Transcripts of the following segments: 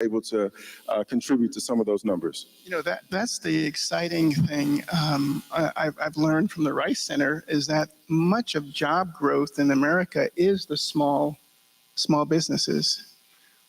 able to contribute to some of those numbers. You know, that's the exciting thing I've learned from the Rice Center is that much of job growth in America is the small businesses,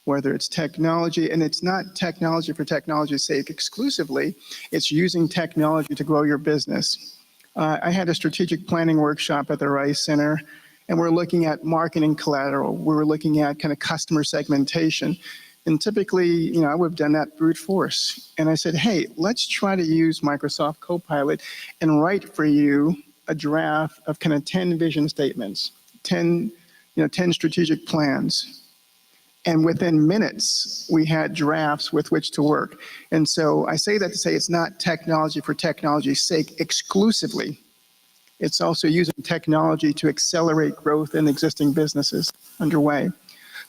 whether it's technology, and it's not technology for technology's sake exclusively, it's using technology to grow your business. I had a strategic planning workshop at the Rice Center, and we're looking at marketing collateral. We were looking at kind of customer segmentation. And typically, you know, I would have done that brute force. And I said, hey, let's try to use Microsoft Copilot and write for you a draft of kind of 10 vision statements, 10 strategic plans. And within minutes, we had drafts with which to work. And so I say that to say it's not technology for technology's sake exclusively. It's also using technology to accelerate growth in existing businesses underway.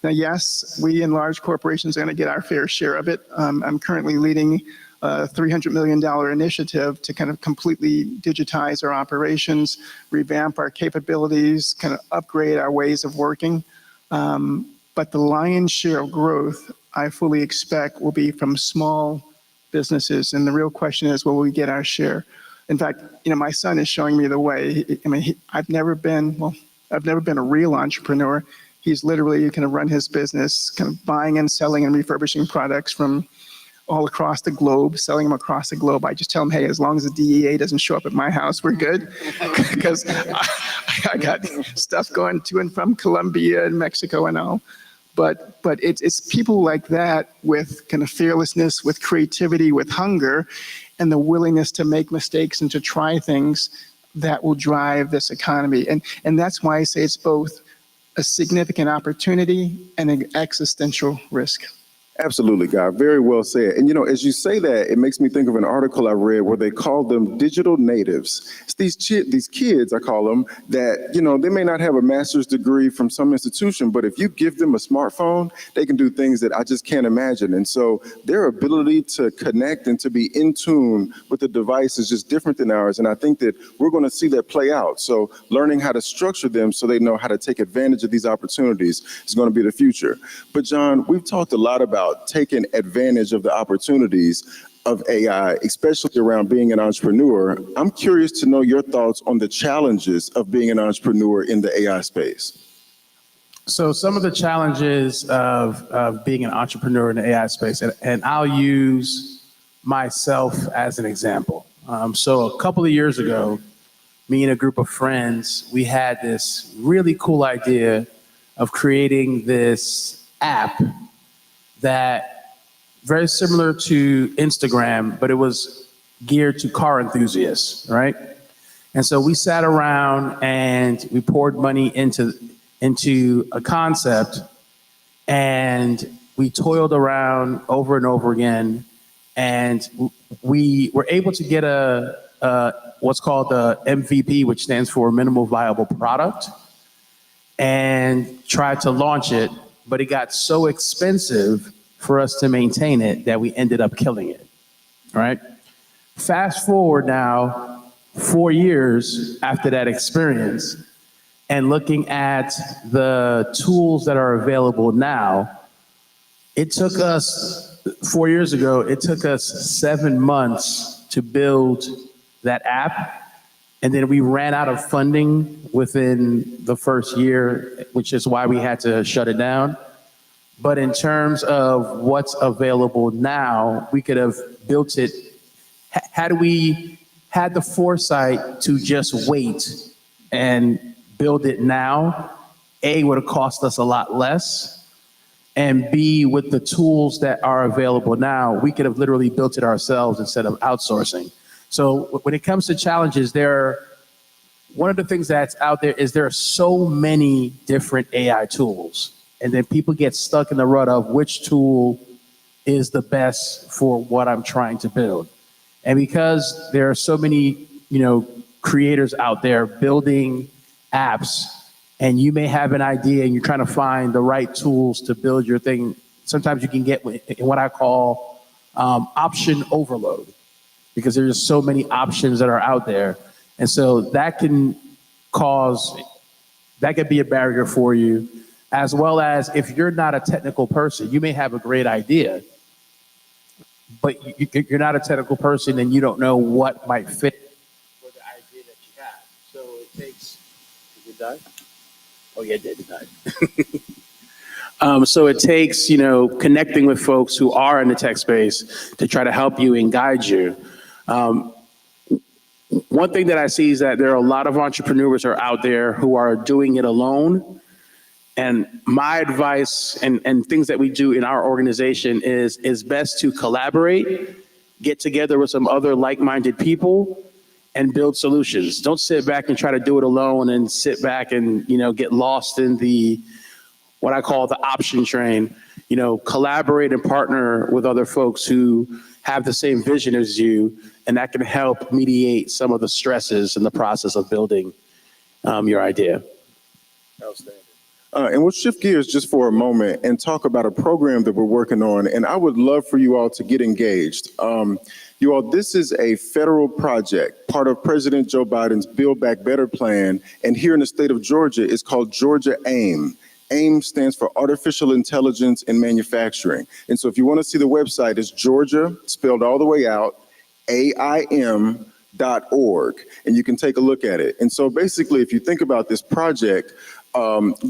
Now, yes, we in large corporations are going to get our fair share of it. I'm currently leading a $300 million initiative to kind of completely digitize our operations, revamp our capabilities, kind of upgrade our ways of working. But the lion's share of growth, I fully expect, will be from small businesses. And the real question is, will we get our share? In fact, you know, my son is showing me the way. I mean, I've never been a real entrepreneur. He's literally kind of run his business, kind of buying and selling and refurbishing products from all across the globe, selling them across the globe. I just tell him, hey, as long as the DEA doesn't show up at my house, we're good. Because I got stuff going to and from Colombia and Mexico and all. But it's people like that with kind of fearlessness, with creativity, with hunger, and the willingness to make mistakes and to try things that will drive this economy. And that's why I say it's both a significant opportunity and an existential risk. Absolutely, Guy. Very well said. And, you know, as you say that, it makes me think of an article I read where they called them digital natives. It's these kids, I call them, that, you know, they may not have a master's degree from some institution, but if you give them a smartphone, they can do things that I just can't imagine. And so their ability to connect and to be in tune with the device is just different than ours. And I think that we're going to see that play out. So learning how to structure them so they know how to take advantage of these opportunities is going to be the future. But John, we've talked a lot about taking advantage of the opportunities of AI, especially around being an entrepreneur. I'm curious to know your thoughts on the challenges of being an entrepreneur in the AI space. So some of the challenges of being an entrepreneur in the AI space, and I'll use myself as an example. So a couple of years ago, me and a group of friends, we had this really cool idea of creating this app that very similar to Instagram, but it was geared to car enthusiasts, right? And so we sat around and we poured money into a concept, and we toiled around over and over again, and we were able to get a what's called the MVP, which stands for minimal viable product, and tried to launch it. But it got so expensive for us to maintain it that we ended up killing it, right? Fast forward now, 4 years after that experience, and looking at the tools that are available now, it took us, 4 years ago, it took us 7 months to build that app. And then we ran out of funding within the first year, which is why we had to shut it down. But in terms of what's available now, we could have built it. Had we had the foresight to just wait and build it now, A, would have cost us a lot less. And B, with the tools that are available now, we could have literally built it ourselves instead of outsourcing. So when it comes to challenges, one of the things that's out there is there are so many different AI tools. And then people get stuck in the rut of which tool is the best for what I'm trying to build. And because there are so many, creators out there building apps, and you may have an idea and you're trying to find the right tools to build your thing, sometimes you can get what I call option overload, because there's so many options that are out there. And so that can be a barrier for you. as well as if you're not a technical person, you may have a great idea, but you're not a technical person and you don't know what might fit for the idea that you have. So it takes, did it die? Oh yeah, it did, it died. So it takes, connecting with folks who are in the tech space to try to help you and guide you. One thing that I see is that there are a lot of entrepreneurs who are out there who are doing it alone. And my advice and things that we do in our organization is best to collaborate, get together with some other like-minded people, and build solutions. Don't sit back and try to do it alone and sit back and, get lost in what I call the option train. Collaborate and partner with other folks who have the same vision as you, and that can help mediate some of the stresses in the process of building your idea. Outstanding. And we'll shift gears just for a moment and talk about a program that we're working on. And I would love for you all to get engaged. You all, this is a federal project, part of President Joe Biden's Build Back Better plan. And here in the state of Georgia, it's called Georgia AIM. AIM stands for Artificial Intelligence in Manufacturing. And so if you want to see the website, it's Georgia, spelled all the way out, AIM.org. And you can take a look at it. And so basically, if you think about this project,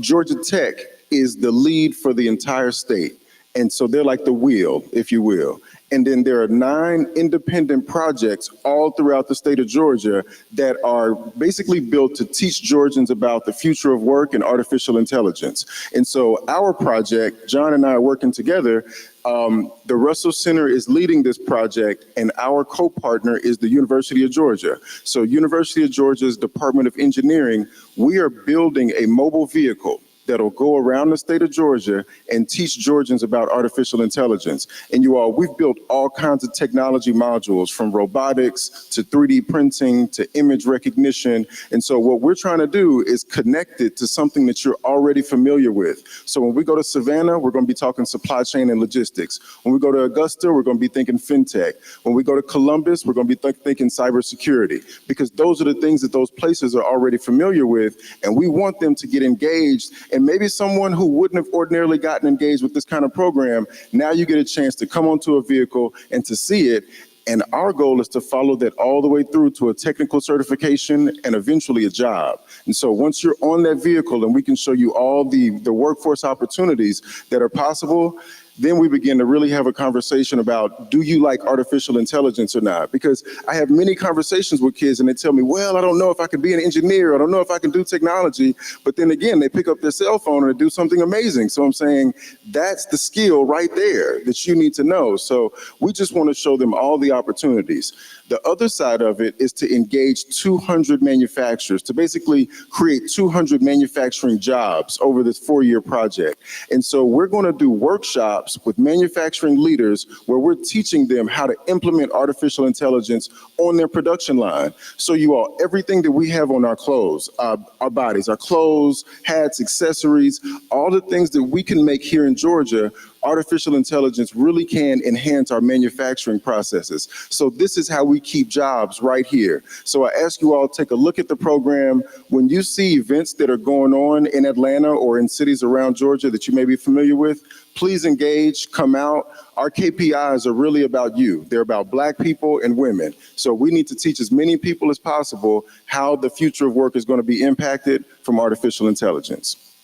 Georgia Tech is the lead for the entire state. And so they're like the wheel, if you will. And then there are 9 independent projects all throughout the state of Georgia that are basically built to teach Georgians about the future of work and artificial intelligence. And so our project, John and I are working together. The Russell Center is leading this project, and our co-partner is the University of Georgia. So University of Georgia's Department of Engineering, we are building a mobile vehicle that'll go around the state of Georgia and teach Georgians about artificial intelligence. And you all, we've built all kinds of technology modules, from robotics to 3D printing to image recognition. And so what we're trying to do is connect it to something that you're already familiar with. So when we go to Savannah, we're going to be talking supply chain and logistics. When we go to Augusta, we're going to be thinking fintech. When we go to Columbus, we're going to be thinking cybersecurity, because those are the things that those places are already familiar with. And we want them to get engaged. And maybe someone who wouldn't have ordinarily gotten engaged with this kind of program, now you get a chance to come onto a vehicle and to see it. And our goal is to follow that all the way through to a technical certification and eventually a job. And so once you're on that vehicle and we can show you all the workforce opportunities that are possible, then we begin to really have a conversation about, do you like artificial intelligence or not? Because I have many conversations with kids and they tell me, well, I don't know if I can be an engineer. I don't know if I can do technology. But then again, they pick up their cell phone and do something amazing. So I'm saying that's the skill right there that you need to know. So we just want to show them all the opportunities. The other side of it is to engage 200 manufacturers, to basically create 200 manufacturing jobs over this 4-year project. And so we're going to do workshops with manufacturing leaders where we're teaching them how to implement artificial intelligence on their production line. So you all, everything that we have on our clothes, our bodies, our clothes, hats, accessories, all the things that we can make here in Georgia, artificial intelligence really can enhance our manufacturing processes. So this is how we keep jobs right here. So I ask you all to take a look at the program. When you see events that are going on in Atlanta or in cities around Georgia that you may be familiar with, please engage, come out. Our KPIs are really about you. They're about Black people and women. So we need to teach as many people as possible how the future of work is going to be impacted from artificial intelligence.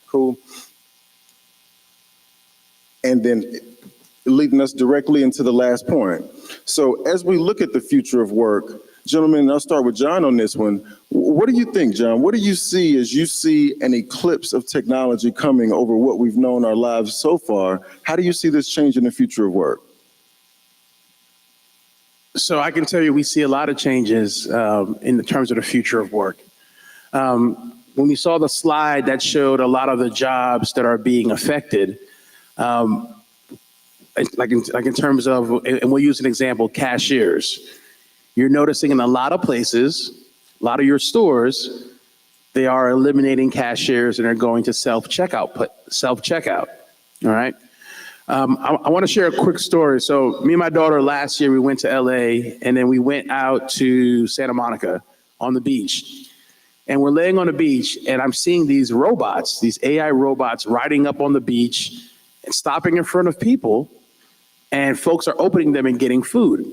Cool. And then leading us directly into the last point. So as we look at the future of work, gentlemen, I'll start with John on this one. What do you think, John? What do you see as you see an eclipse of technology coming over what we've known our lives so far? How do you see this changing the future of work? So I can tell you we see a lot of changes in terms of the future of work. When we saw the slide that showed a lot of the jobs that are being affected, like in terms of, and we'll use an example, cashiers. You're noticing in a lot of places, a lot of your stores, they are eliminating cashiers and are going to self-checkout, all right? I want to share a quick story. So me and my daughter last year, we went to LA and then we went out to Santa Monica on the beach. and we're laying on the beach, and I'm seeing these robots, these AI robots riding up on the beach and stopping in front of people, and folks are opening them and getting food.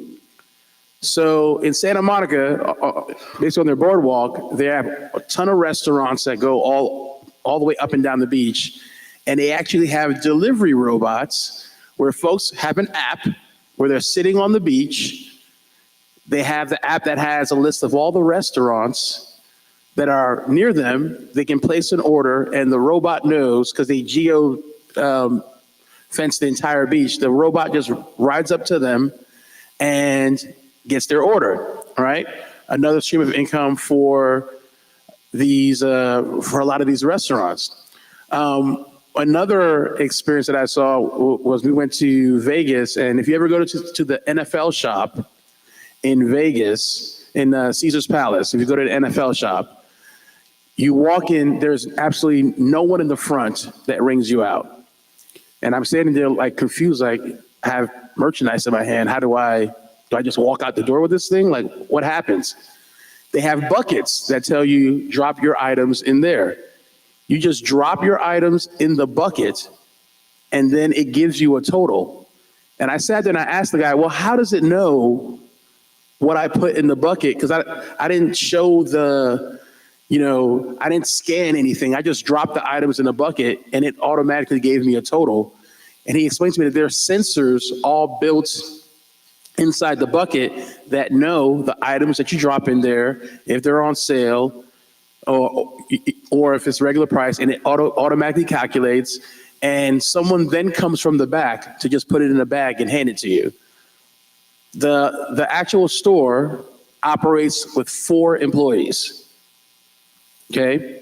So in Santa Monica, based on their boardwalk, they have a ton of restaurants that go all the way up and down the beach, and they actually have delivery robots where folks have an app where they're sitting on the beach. They have the app that has a list of all the restaurants that are near them. They can place an order, and the robot knows, because they fence the entire beach. The robot just rides up to them and gets their order. All right, another stream of income for these for a lot of these restaurants. Another experience that I saw was we went to Vegas, and if you ever go to the NFL shop in Vegas, in Caesar's Palace, if you go to the NFL shop, you walk in, there's absolutely no one in the front that rings you out. And I'm standing there like confused, like I have merchandise in my hand. Do I just walk out the door with this thing? Like, what happens? They have buckets that tell you drop your items in there. You just drop your items in the bucket, and then it gives you a total. And I sat there and I asked the guy, well, how does it know what I put in the bucket? Because I didn't show I didn't scan anything. I just dropped the items in the bucket, and it automatically gave me a total. And he explained to me that there are sensors all built inside the bucket that know the items that you drop in there, if they're on sale, or if it's regular price, and it automatically calculates, and someone then comes from the back to just put it in a bag and hand it to you. The actual store operates with 4 employees. Okay,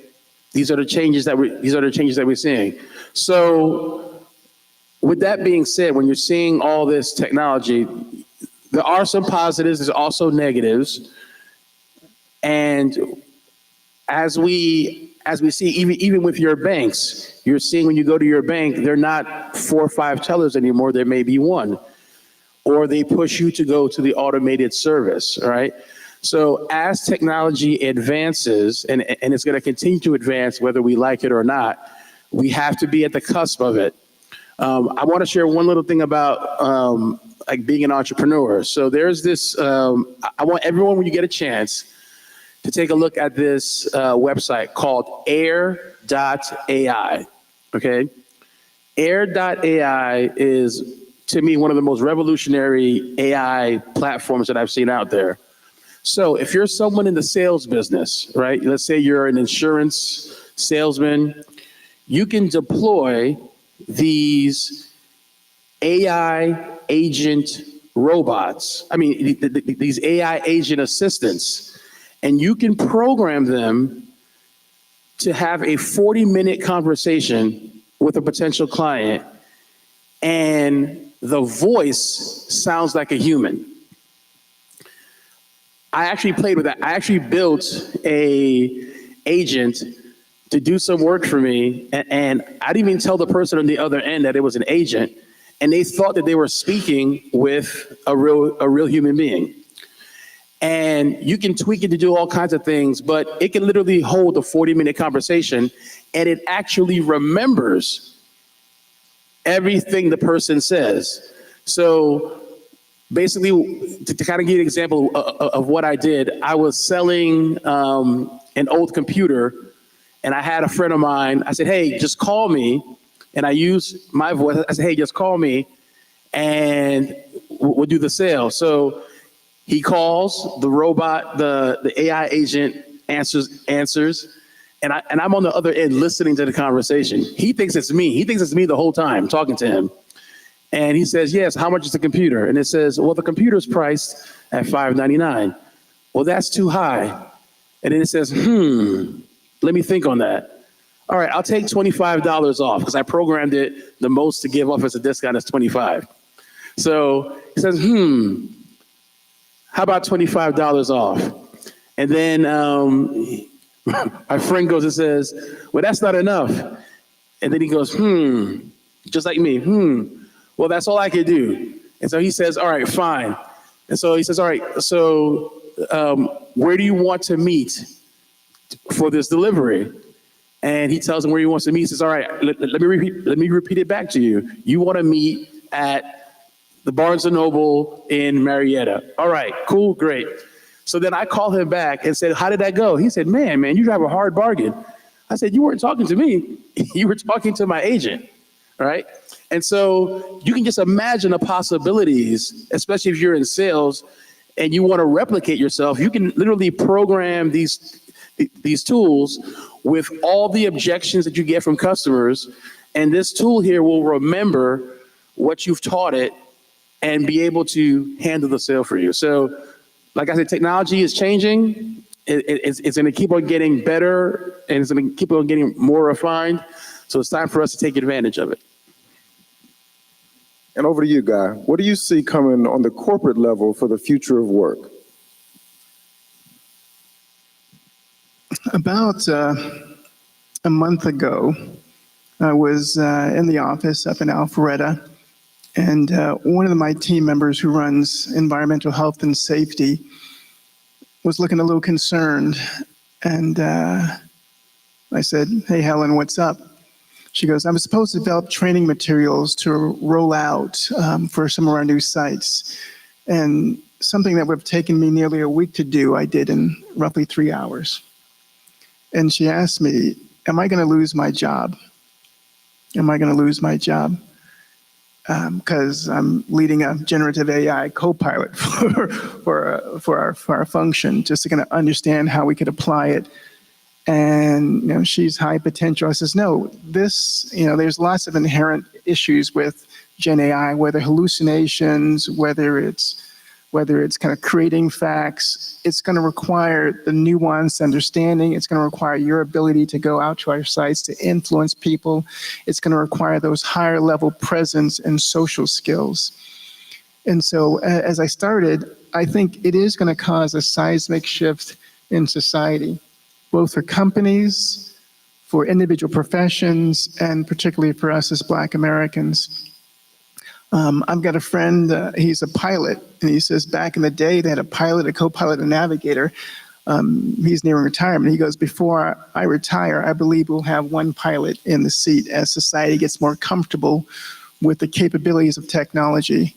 these are the changes that we're seeing. So, with that being said, when you're seeing all this technology, there are some positives. There's also negatives, and as we see, even with your banks, you're seeing when you go to your bank, they're not 4 or 5 tellers anymore. There may be 1, or they push you to go to the automated service. Right. So as technology advances, and it's going to continue to advance whether we like it or not, we have to be at the cusp of it. I want to share one little thing about like being an entrepreneur. So there's this, I want everyone, when you get a chance, to take a look at this website called air.ai, okay? Air.ai is, to me, one of the most revolutionary AI platforms that I've seen out there. So if you're someone in the sales business, right? Let's say you're an insurance salesman, you can deploy these AI agent robots. These AI agent assistants, and you can program them to have a 40-minute conversation with a potential client, and the voice sounds like a human. I actually played with that. I actually built a agent to do some work for me, and I didn't even tell the person on the other end that it was an agent, and they thought that they were speaking with a real human being. And you can tweak it to do all kinds of things, but it can literally hold a 40-minute conversation, and it actually remembers everything the person says. So basically, to kind of give you an example of what I did, I was selling an old computer, and I had a friend of mine. I said, hey, just call me. And I used my voice. I said, hey, just call me, and we'll do the sale. So he calls, the robot, the AI agent answers, and I'm on the other end listening to the conversation. He thinks it's me. He thinks it's me the whole time talking to him. And he says, yes, how much is the computer? And it says, well, the computer's priced at $599. Well, that's too high. And then it says, let me think on that. All right, I'll take $25 off, because I programmed it, the most to give off as a discount is $25. So he says, how about $25 off? And then my friend goes and says, well, that's not enough. And then he goes, just like me, well, that's all I could do. And so he says, all right, fine. And so he says, all right, so where do you want to meet? for this delivery. And he tells him where he wants to meet. He says, all right, let me repeat it back to you. You want to meet at the Barnes & Noble in Marietta. All right, cool, great. So then I called him back and said, how did that go? He said, man, you drive a hard bargain. I said, you weren't talking to me. You were talking to my agent, right? And so you can just imagine the possibilities, especially if you're in sales and you want to replicate yourself. You can literally program these tools with all the objections that you get from customers. And this tool here will remember what you've taught it and be able to handle the sale for you. So, like I said, technology is changing. It's going to keep on getting better, and it's going to keep on getting more refined. So it's time for us to take advantage of it. And over to you, Guy. What do you see coming on the corporate level for the future of work? About a month ago, I was in the office up in Alpharetta, and one of my team members who runs environmental health and safety was looking a little concerned. And I said, hey, Helen, what's up? She goes, I was supposed to develop training materials to roll out for some of our new sites. And something that would have taken me nearly a week to do, I did in roughly 3 hours. And she asked me, am I going to lose my job? Am I going to lose my job? Because I'm leading a generative AI co-pilot for our function, just to kind of understand how we could apply it. And she's high potential. I says, no, there's lots of inherent issues with Gen AI, whether hallucinations, whether it's kind of creating facts. It's going to require the nuanced understanding. It's going to require your ability to go out to our sites to influence people. It's going to require those higher level presence and social skills. And so as I started, I think it is going to cause a seismic shift in society, both for companies, for individual professions, and particularly for us as Black Americans. I've got a friend, he's a pilot, and he says back in the day they had a pilot, a co-pilot, a navigator. He's nearing retirement. He goes, before I retire, I believe we'll have one pilot in the seat as society gets more comfortable with the capabilities of technology.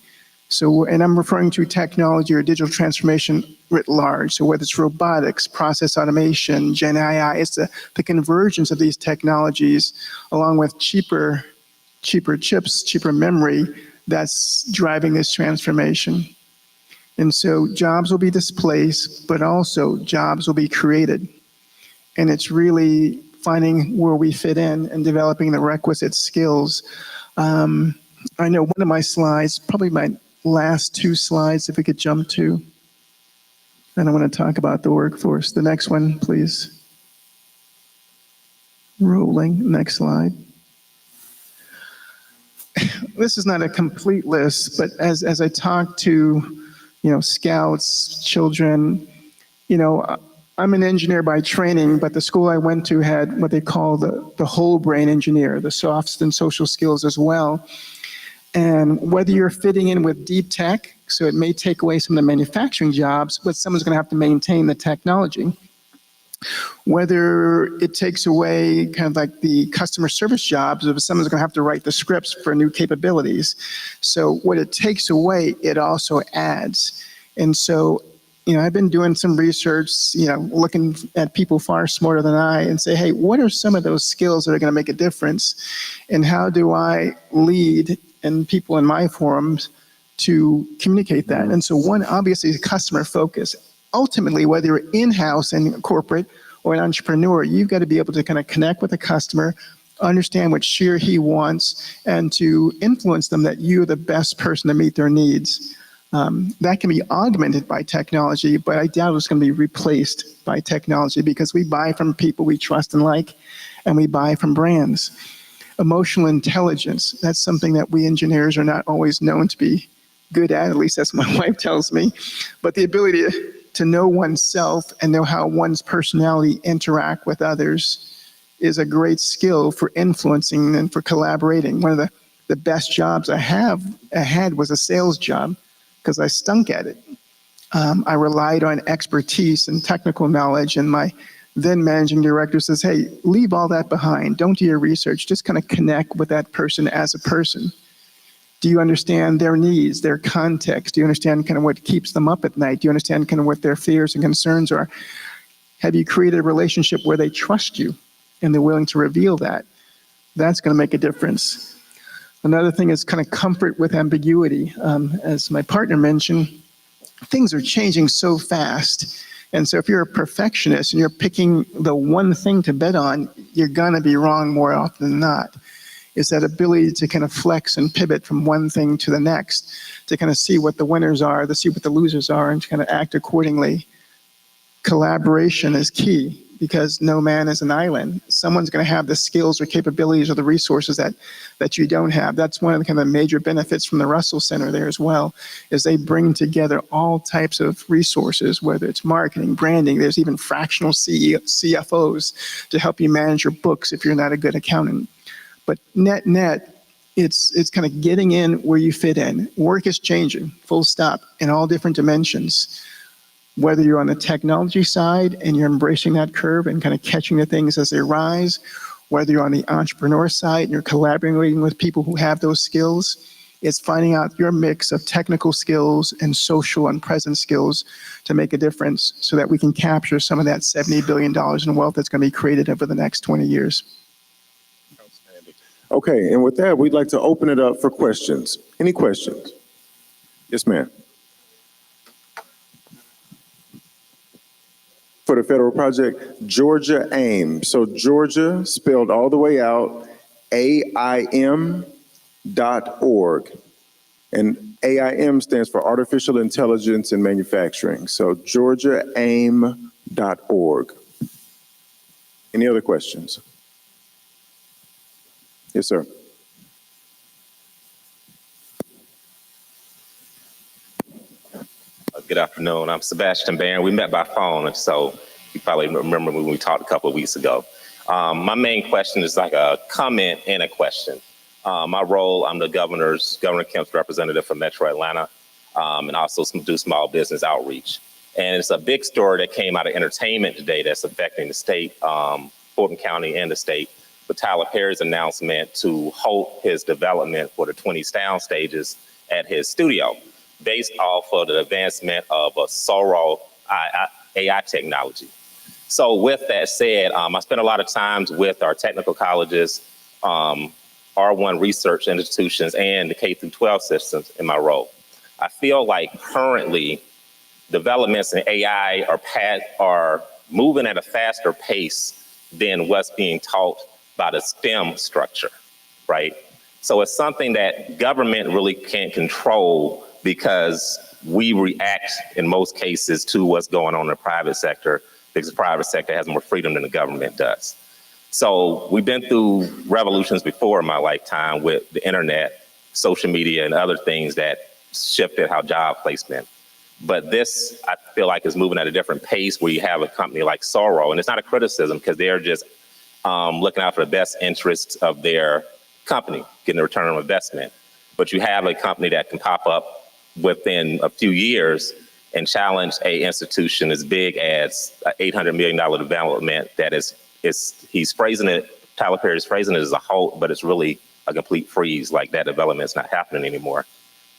So, and I'm referring to technology or digital transformation writ large. So whether it's robotics, process automation, Gen AI, it's the convergence of these technologies along with cheaper chips, cheaper memory that's driving this transformation. And so jobs will be displaced, but also jobs will be created. And it's really finding where we fit in and developing the requisite skills. I know one of my slides, probably my last 2 slides, if we could jump to, and I want to talk about the workforce. The next one, please. Rolling, next slide. This is not a complete list, but as I talk to, scouts, children, I'm an engineer by training, but the school I went to had what they call the whole brain engineer, the soft and social skills as well. And whether you're fitting in with deep tech, so it may take away some of the manufacturing jobs, but someone's going to have to maintain the technology. Whether it takes away kind of like the customer service jobs, if someone's going to have to write the scripts for new capabilities. So what it takes away, it also adds. And so, I've been doing some research, looking at people far smarter than I and say, hey, what are some of those skills that are going to make a difference? And how do I lead and people in my forums to communicate that? And so one, obviously, is customer focus. Ultimately, whether you're in-house and corporate or an entrepreneur, you've got to be able to kind of connect with the customer, understand what she or he wants, and to influence them that you're the best person to meet their needs. That can be augmented by technology, but I doubt it's going to be replaced by technology because we buy from people we trust and like, and we buy from brands. Emotional intelligence, that's something that we engineers are not always known to be good at least that's what my wife tells me. But the ability to know oneself and know how one's personality interact with others is a great skill for influencing and for collaborating. One of the best jobs I had was a sales job because I stunk at it. I relied on expertise and technical knowledge, and my Then managing director says, hey, leave all that behind. Don't do your research. Just kind of connect with that person as a person. Do you understand their needs, their context? Do you understand kind of what keeps them up at night? Do you understand kind of what their fears and concerns are? Have you created a relationship where they trust you and they're willing to reveal that? That's going to make a difference. Another thing is kind of comfort with ambiguity. As my partner mentioned, things are changing so fast. And so if you're a perfectionist and you're picking the one thing to bet on, you're going to be wrong more often than not. Is that ability to kind of flex and pivot from one thing to the next, to kind of see what the winners are, to see what the losers are, and to kind of act accordingly. Collaboration is key, because no man is an island. Someone's going to have the skills or capabilities or the resources that you don't have. That's one of the kind of major benefits from the Russell Center there as well, is they bring together all types of resources, whether it's marketing, branding. There's even fractional CFOs to help you manage your books if you're not a good accountant. But net, it's kind of getting in where you fit in. Work is changing, full stop, in all different dimensions. Whether you're on the technology side and you're embracing that curve and kind of catching the things as they rise, whether you're on the entrepreneur side and you're collaborating with people who have those skills, it's finding out your mix of technical skills and social and present skills to make a difference so that we can capture some of that $70 billion in wealth that's going to be created over the next 20 years. Okay, and with that, we'd like to open it up for questions. Any questions? Yes, ma'am. For the federal project, Georgia AIM. So Georgia, spelled all the way out, AIM.org. And AIM stands for Artificial Intelligence in Manufacturing. So GeorgiaAIM.org. Any other questions? Yes, sir. Good afternoon. I'm Sebastian Barron. We met by phone, and so you probably remember when we talked a couple of weeks ago. My main question is like a comment and a question. My role, I'm the Governor Kemp's representative for Metro Atlanta, and also do small business outreach. And it's a big story that came out of entertainment today that's affecting the state, Fulton County and the state, with Tyler Perry's announcement to halt his development for the 20 sound stages at his studio, based off of the advancement of a Sora AI technology. So with that said, I spent a lot of times with our technical colleges, R1 research institutions, and the K-12 systems in my role. I feel like currently developments in AI are moving at a faster pace than what's being taught by the STEM structure, right? So it's something that government really can't control, because we react in most cases to what's going on in the private sector, because the private sector has more freedom than the government does. So we've been through revolutions before in my lifetime with the internet, social media, and other things that shifted how job placement. But this, I feel like, is moving at a different pace, where you have a company like Sora, and it's not a criticism, because they're just looking out for the best interests of their company, getting a return on investment. But you have a company that can pop up within a few years and challenge a institution as big as an $800 million development that he's phrasing it, Tyler Perry's phrasing it as a halt, but it's really a complete freeze. Like, that development's not happening anymore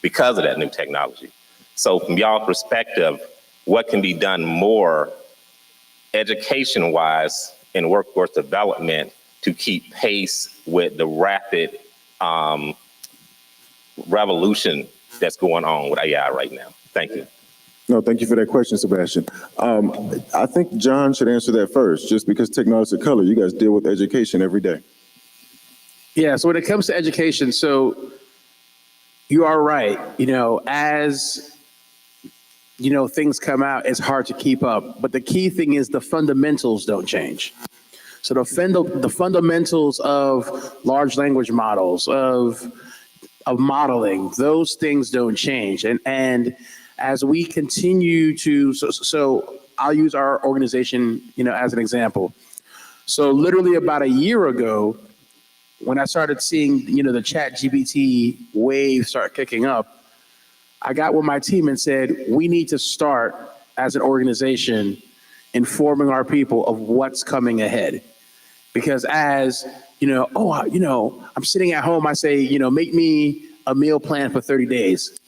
because of that new technology. So from y'all's perspective, what can be done more education-wise in workforce development to keep pace with the rapid revolution that's going on with AI right now? Thank you. No, thank you for that question, Sebastian. I think John should answer that first, just because technology is a color. You guys deal with education every day. Yeah, so when it comes to education, so you are right. As things come out, it's hard to keep up. But the key thing is the fundamentals don't change. So the fundamentals of large language models, of modeling, those things don't change. And as we continue to, so I'll use our organization, as an example. So literally about a year ago, when I started seeing, the ChatGPT wave start kicking up, I got with my team and said, we need to start as an organization, informing our people of what's coming ahead. Because as, I'm sitting at home, I say, make me a meal plan for 30 days.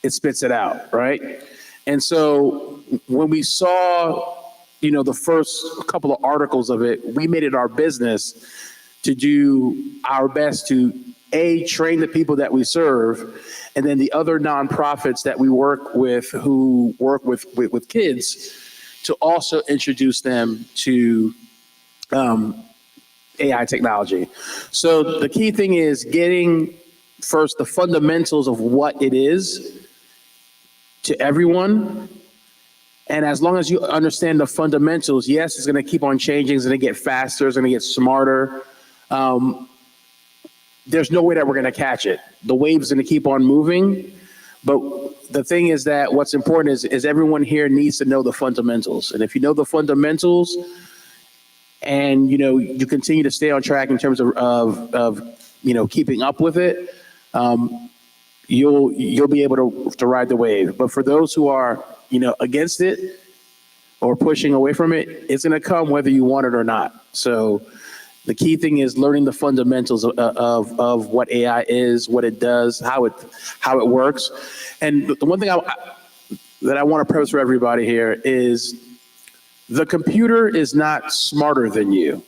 It spits it out, right? And so when we saw, the first couple of articles of it, we made it our business to do our best to train the people that we serve, and then the other nonprofits that we work with who work with kids to also introduce them to AI technology. So the key thing is getting first the fundamentals of what it is to everyone. And as long as you understand the fundamentals, yes, it's going to keep on changing. It's going to get faster. It's going to get smarter. There's no way that we're going to catch it. The wave's going to keep on moving. But the thing is that what's important is everyone here needs to know the fundamentals. And if you know the fundamentals and, you continue to stay on track in terms of keeping up with it, you'll be able to ride the wave. But for those who are, against it or pushing away from it, it's going to come whether you want it or not. So the key thing is learning the fundamentals of what AI is, what it does, how it works. And the one thing that I want to preface for everybody here is the computer is not smarter than you.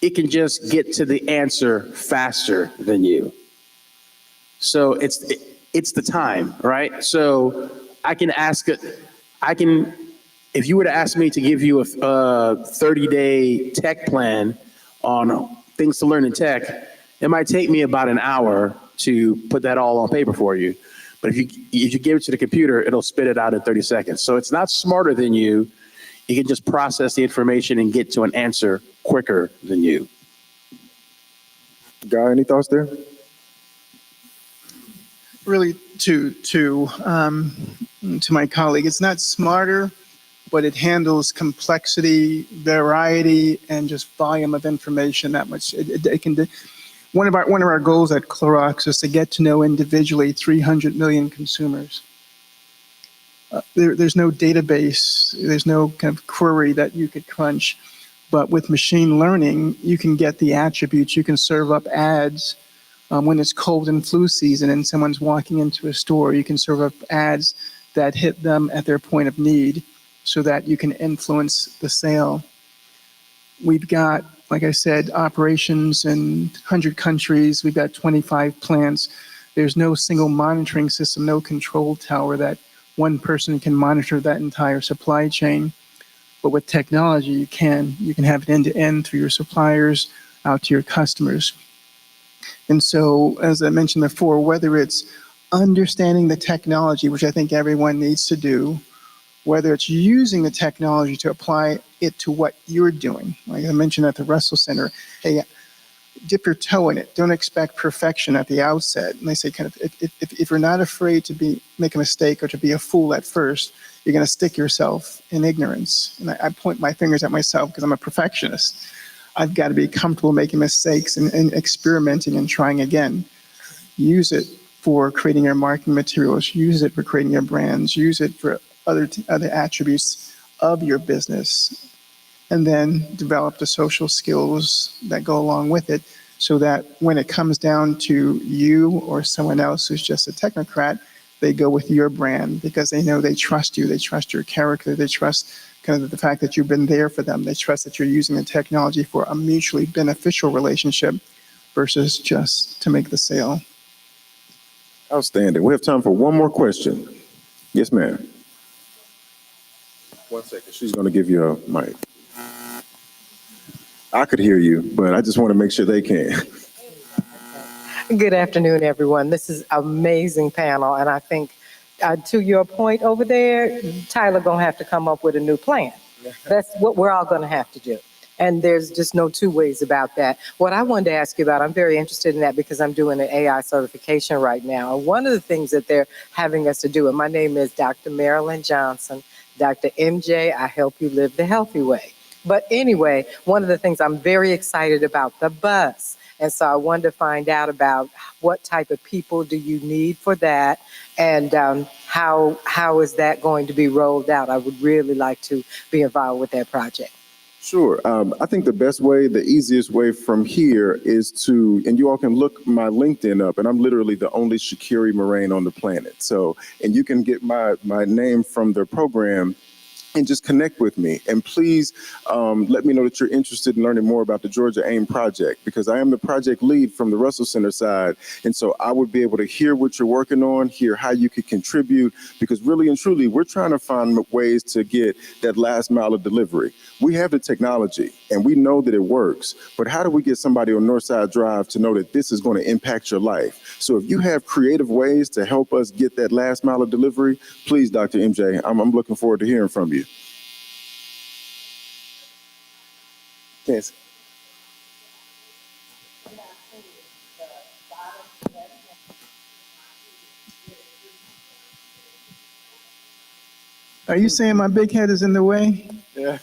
It can just get to the answer faster than you. So it's the time, right? So I can if you were to ask me to give you a 30-day tech plan on things to learn in tech, it might take me about an hour to put that all on paper for you. But if you give it to the computer, it'll spit it out in 30 seconds. So it's not smarter than you. You can just process the information and get to an answer quicker than you. Guy, any thoughts there? Really, to my colleague, it's not smarter, but it handles complexity, variety, and just volume of information that much. It can do. One of our goals at Clorox is to get to know individually 300 million consumers. There's no database, there's no kind of query that you could crunch, but with machine learning, you can get the attributes. You can serve up ads when it's cold and flu season and someone's walking into a store. You can serve up ads that hit them at their point of need so that you can influence the sale. We've got, like I said, operations in 100 countries. We've got 25 plants. There's no single monitoring system, no control tower that one person can monitor that entire supply chain. But with technology, you can have it end to end through your suppliers out to your customers. And so, as I mentioned before, whether it's understanding the technology, which I think everyone needs to do, whether it's using the technology to apply it to what you're doing. Like I mentioned at the Russell Center, hey, dip your toe in it. Don't expect perfection at the outset. And they say kind of, if you're not afraid to make a mistake or to be a fool at first, you're going to stick yourself in ignorance. And I point my fingers at myself because I'm a perfectionist. I've got to be comfortable making mistakes and experimenting and trying again. Use it for creating your marketing materials. Use it for creating your brands. Use it for other attributes of your business. And then develop the social skills that go along with it so that when it comes down to you or someone else who's just a technocrat, they go with your brand because they know they trust you. They trust your character. They trust kind of the fact that you've been there for them. They trust that you're using the technology for a mutually beneficial relationship versus just to make the sale. Outstanding. We have time for one more question. Yes, ma'am. 1 second. She's going to give you a mic. I could hear you, but I just want to make sure they can. Good afternoon, everyone. This is an amazing panel, and I think to your point over there, Tyler gonna have to come up with a new plan. That's what we're all gonna have to do. And there's just no two ways about that. What I wanted to ask you about, I'm very interested in that because I'm doing an AI certification right now. And one of the things that they're having us to do, and my name is Dr. Marilyn Johnson, Dr. MJ, I help you live the healthy way. But anyway, one of the things I'm very excited about, the bus. And so I wanted to find out about what type of people do you need for that, and how is that going to be rolled out? I would really like to be involved with that project. Sure. I think the best way, the easiest way from here is to, and you all can look my LinkedIn up, and I'm literally the only Shakiri Moraine on the planet. So, and you can get my name from the program and just connect with me. And please let me know that you're interested in learning more about the Georgia AIM project, because I am the project lead from the Russell Center side. And so I would be able to hear what you're working on, hear how you could contribute, because really and truly, we're trying to find ways to get that last mile of delivery. We have the technology and we know that it works, but how do we get somebody on Northside Drive to know that this is going to impact your life? So if you have creative ways to help us get that last mile of delivery, please, Dr. MJ, I'm looking forward to hearing from you. Yes. Are you saying my big head is in the way? Yeah.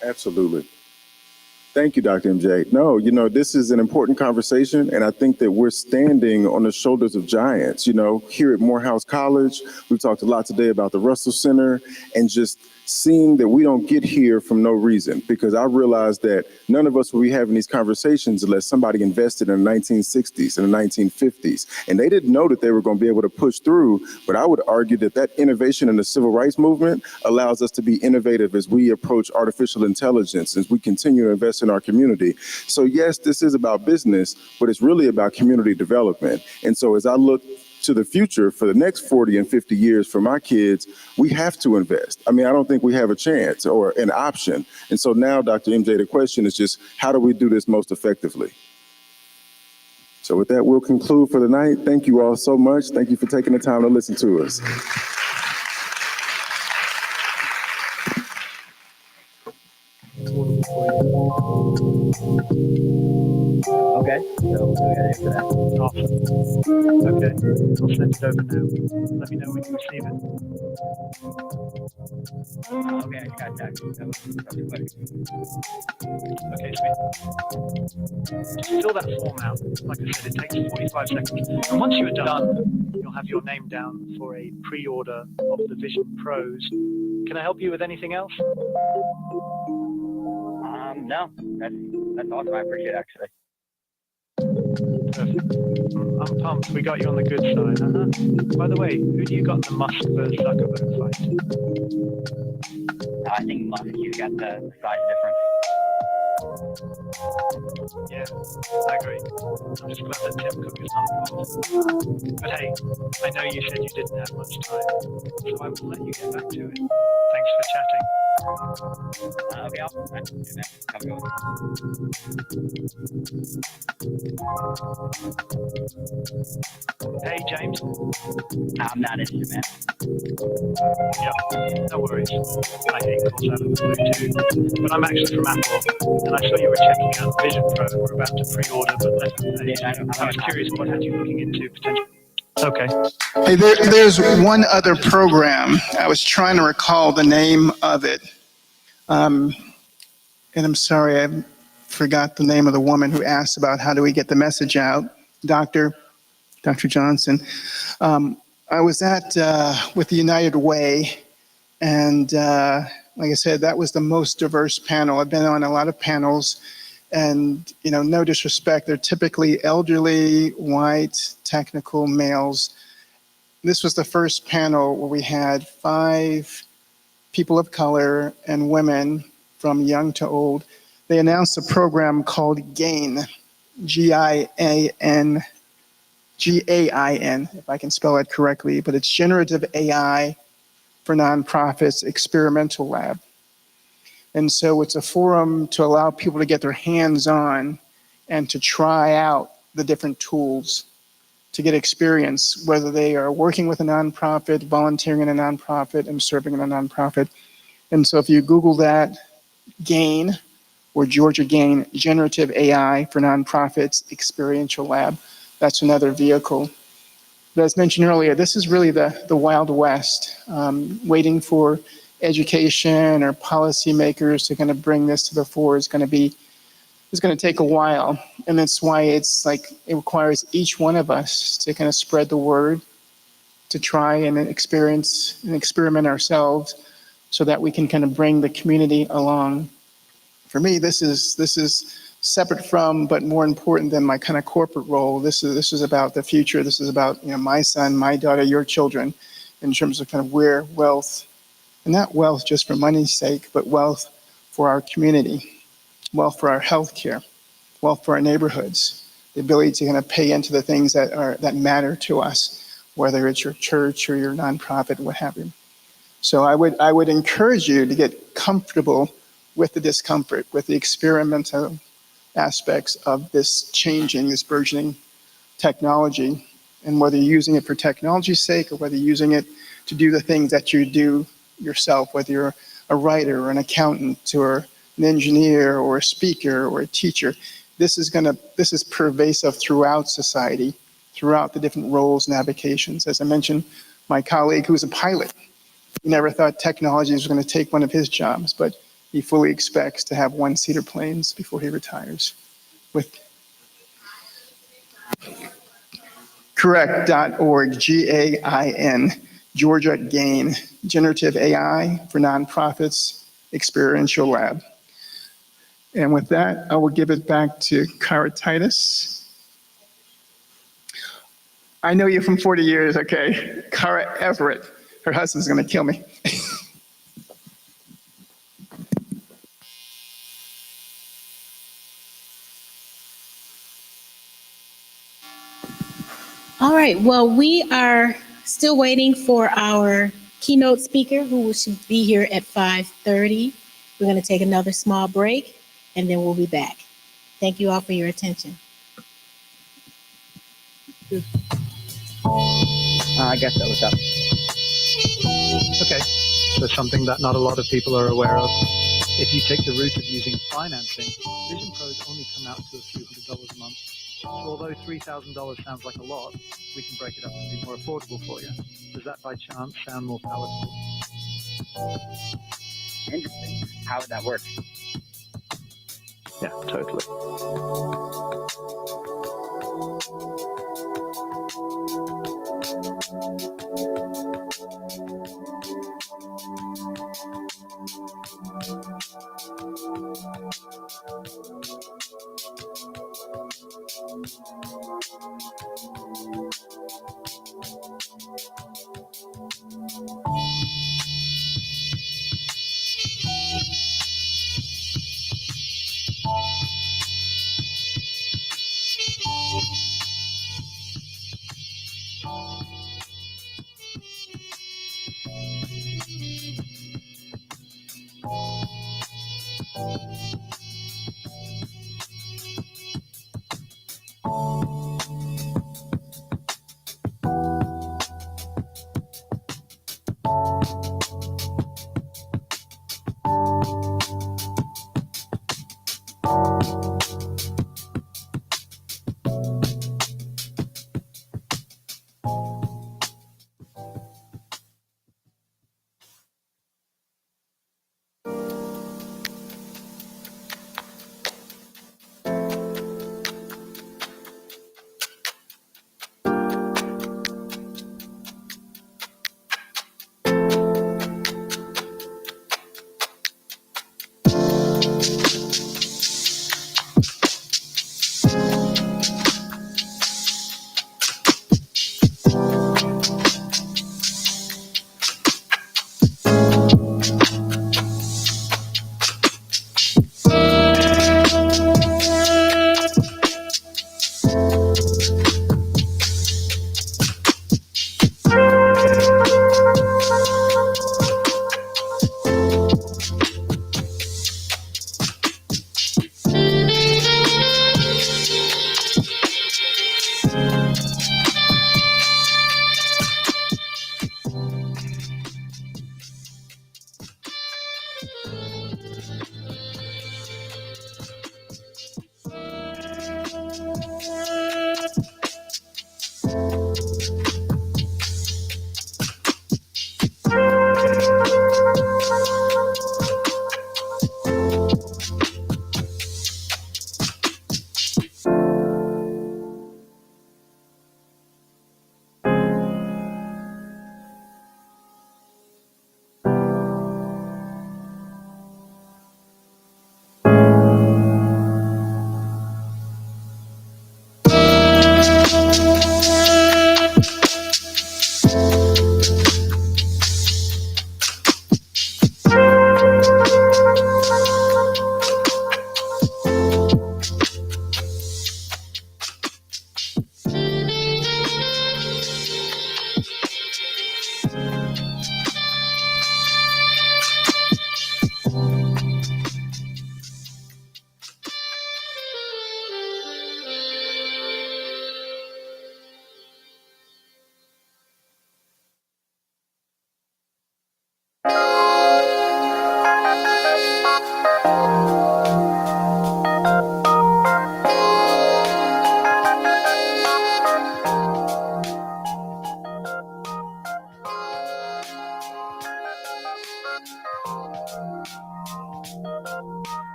Absolutely. Thank you, Dr. MJ. No, you know, this is an important conversation, and I think that we're standing on the shoulders of giants. You know, here at Morehouse College, we've talked a lot today about the Russell Center and just seeing that we don't get here from no reason, because I realized that none of us will be having these conversations unless somebody invested in the 1960s and the 1950s. And they didn't know that they were going to be able to push through, but I would argue that that innovation in the civil rights movement allows us to be innovative as we approach artificial intelligence, as we continue to invest in our community. So yes, this is about business, but it's really about community development. And so as I look to the future for the next 40 and 50 years for my kids, we have to invest. I mean, I don't think we have a chance or an option. And so now, Dr. MJ, the question is just, how do we do this most effectively? So with that, we'll conclude for the night. Thank you all so much. Thank you for taking the time to listen to us. Okay, so we got to answer that. Awesome. Okay, I'll send it over now. Let me know when you receive it. Okay, I got that. That was quick. Okay, sweet. Fill that form out. Like I said, it takes 45 seconds. And once you're done, you'll have your name down for a pre-order of the Vision Pros. Can I help you with anything else? No, that's awesome. I appreciate it, actually. Perfect. I'm pumped. We got you on the good side. By the way, who do you got the Musk versus Zuckerberg fight? I think Musk, you got the size difference. Yeah, I agree. I'm just glad that Tim Cook is not. But hey, I know you said you didn't have much time, so I will let you get back to it. Thanks for chatting. Okay, I'll do that. Have a good one. Hey, James. I'm not interested, man. Yeah, no worries. I hate calls out of the blue too. But I'm actually from Apple, and I saw you were checking out Vision Pro. We're about to pre-order, but let me Yeah, I was curious what had you looking into potential. Okay. Hey, there's one other program. I was trying to recall the name of it. And I'm sorry, I forgot the name of the woman who asked about how do we get the message out. Dr. Johnson. I was at with the United Way, and like I said, that was the most diverse panel. I've been on a lot of panels, and no disrespect, they're typically elderly, white, technical males. This was the first panel where we had 5 people of color and women from young to old. They announced a program called GAIN, G-I-A-N, G-A-I-N, if I can spell it correctly, but it's Generative AI for Nonprofits Experimental Lab. And so it's a forum to allow people to get their hands on and to try out the different tools to get experience, whether they are working with a nonprofit, volunteering in a nonprofit, and serving in a nonprofit. And so if you Google that, GAIN, or Georgia GAIN, Generative AI for Nonprofits Experiential Lab, that's another vehicle. But as mentioned earlier, this is really the Wild West, waiting for education or policymakers to kind of bring this to the fore is going to take a while. And that's why it requires each one of us to kind of spread the word, to try and experience and experiment ourselves so that we can kind of bring the community along. For me, this is separate from, but more important than my kind of corporate role. This is about the future. This is about my son, my daughter, your children, in terms of kind of where wealth, and not wealth just for money's sake, but wealth for our community, wealth for our healthcare, wealth for our neighborhoods, the ability to kind of pay into the things that matter to us, whether it's your church or your nonprofit, what have you. So I would encourage you to get comfortable with the discomfort, with the experimental aspects of this burgeoning technology, and whether you're using it for technology's sake or whether you're using it to do the things that you do yourself, whether you're a writer or an accountant or an engineer or a speaker or a teacher. This is pervasive throughout society, throughout the different roles and avocations. As I mentioned, my colleague who's a pilot, he never thought technology was going to take one of his jobs, but he fully expects to have one-seater planes before he retires. With correct.org, G-A-I-N, Georgia GAIN, Generative AI for Nonprofits Experiential Lab. And with that, I will give it back to Cara Titus. I know you from 40 years, okay? Cara Everett. Her husband's going to kill me. All right, well, we are still waiting for our keynote speaker who should be here at 5:30. We're going to take another small break and then we'll be back. Thank you all for your attention. I guess that was up. Okay, so something that not a lot of people are aware of. If you take the route of using financing, Vision Pros only come out to a few $100s a month. So although $3,000 sounds like a lot, we can break it up and be more affordable for you. Does that by chance sound more palatable? Interesting. How would that work? Yeah, totally.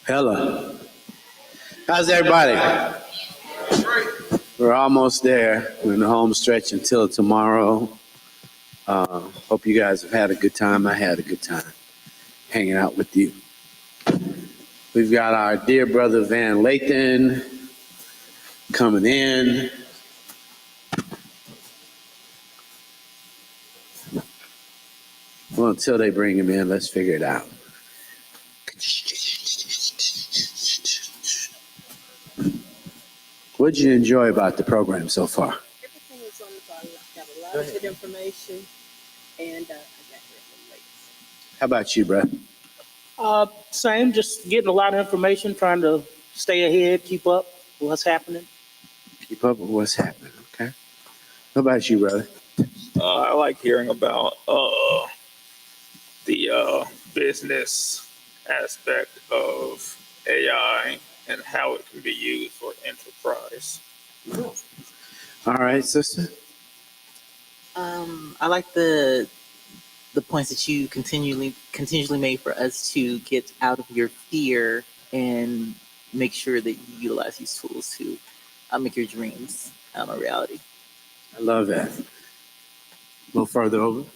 Hello. How's everybody? We're almost there. We're in the home stretch until tomorrow. Hope you guys have had a good time. I had a good time hanging out with you. We've got our dear brother Van Lathan coming in. Well, until they bring him in, let's figure it out. What did you enjoy about the program so far? Everything is on the bottom. I got a lot of good information, and I got your links. How about you, bro? Same, just getting a lot of information, trying to stay ahead, keep up with what's happening. Keep up with what's happening, okay? How about you, brother? I like hearing about the business aspect of AI and how it can be used for enterprise. All right, sister. I like the points that you continually made for us to get out of your fear and make sure that you utilize these tools to make your dreams a reality. I love that. A little further over.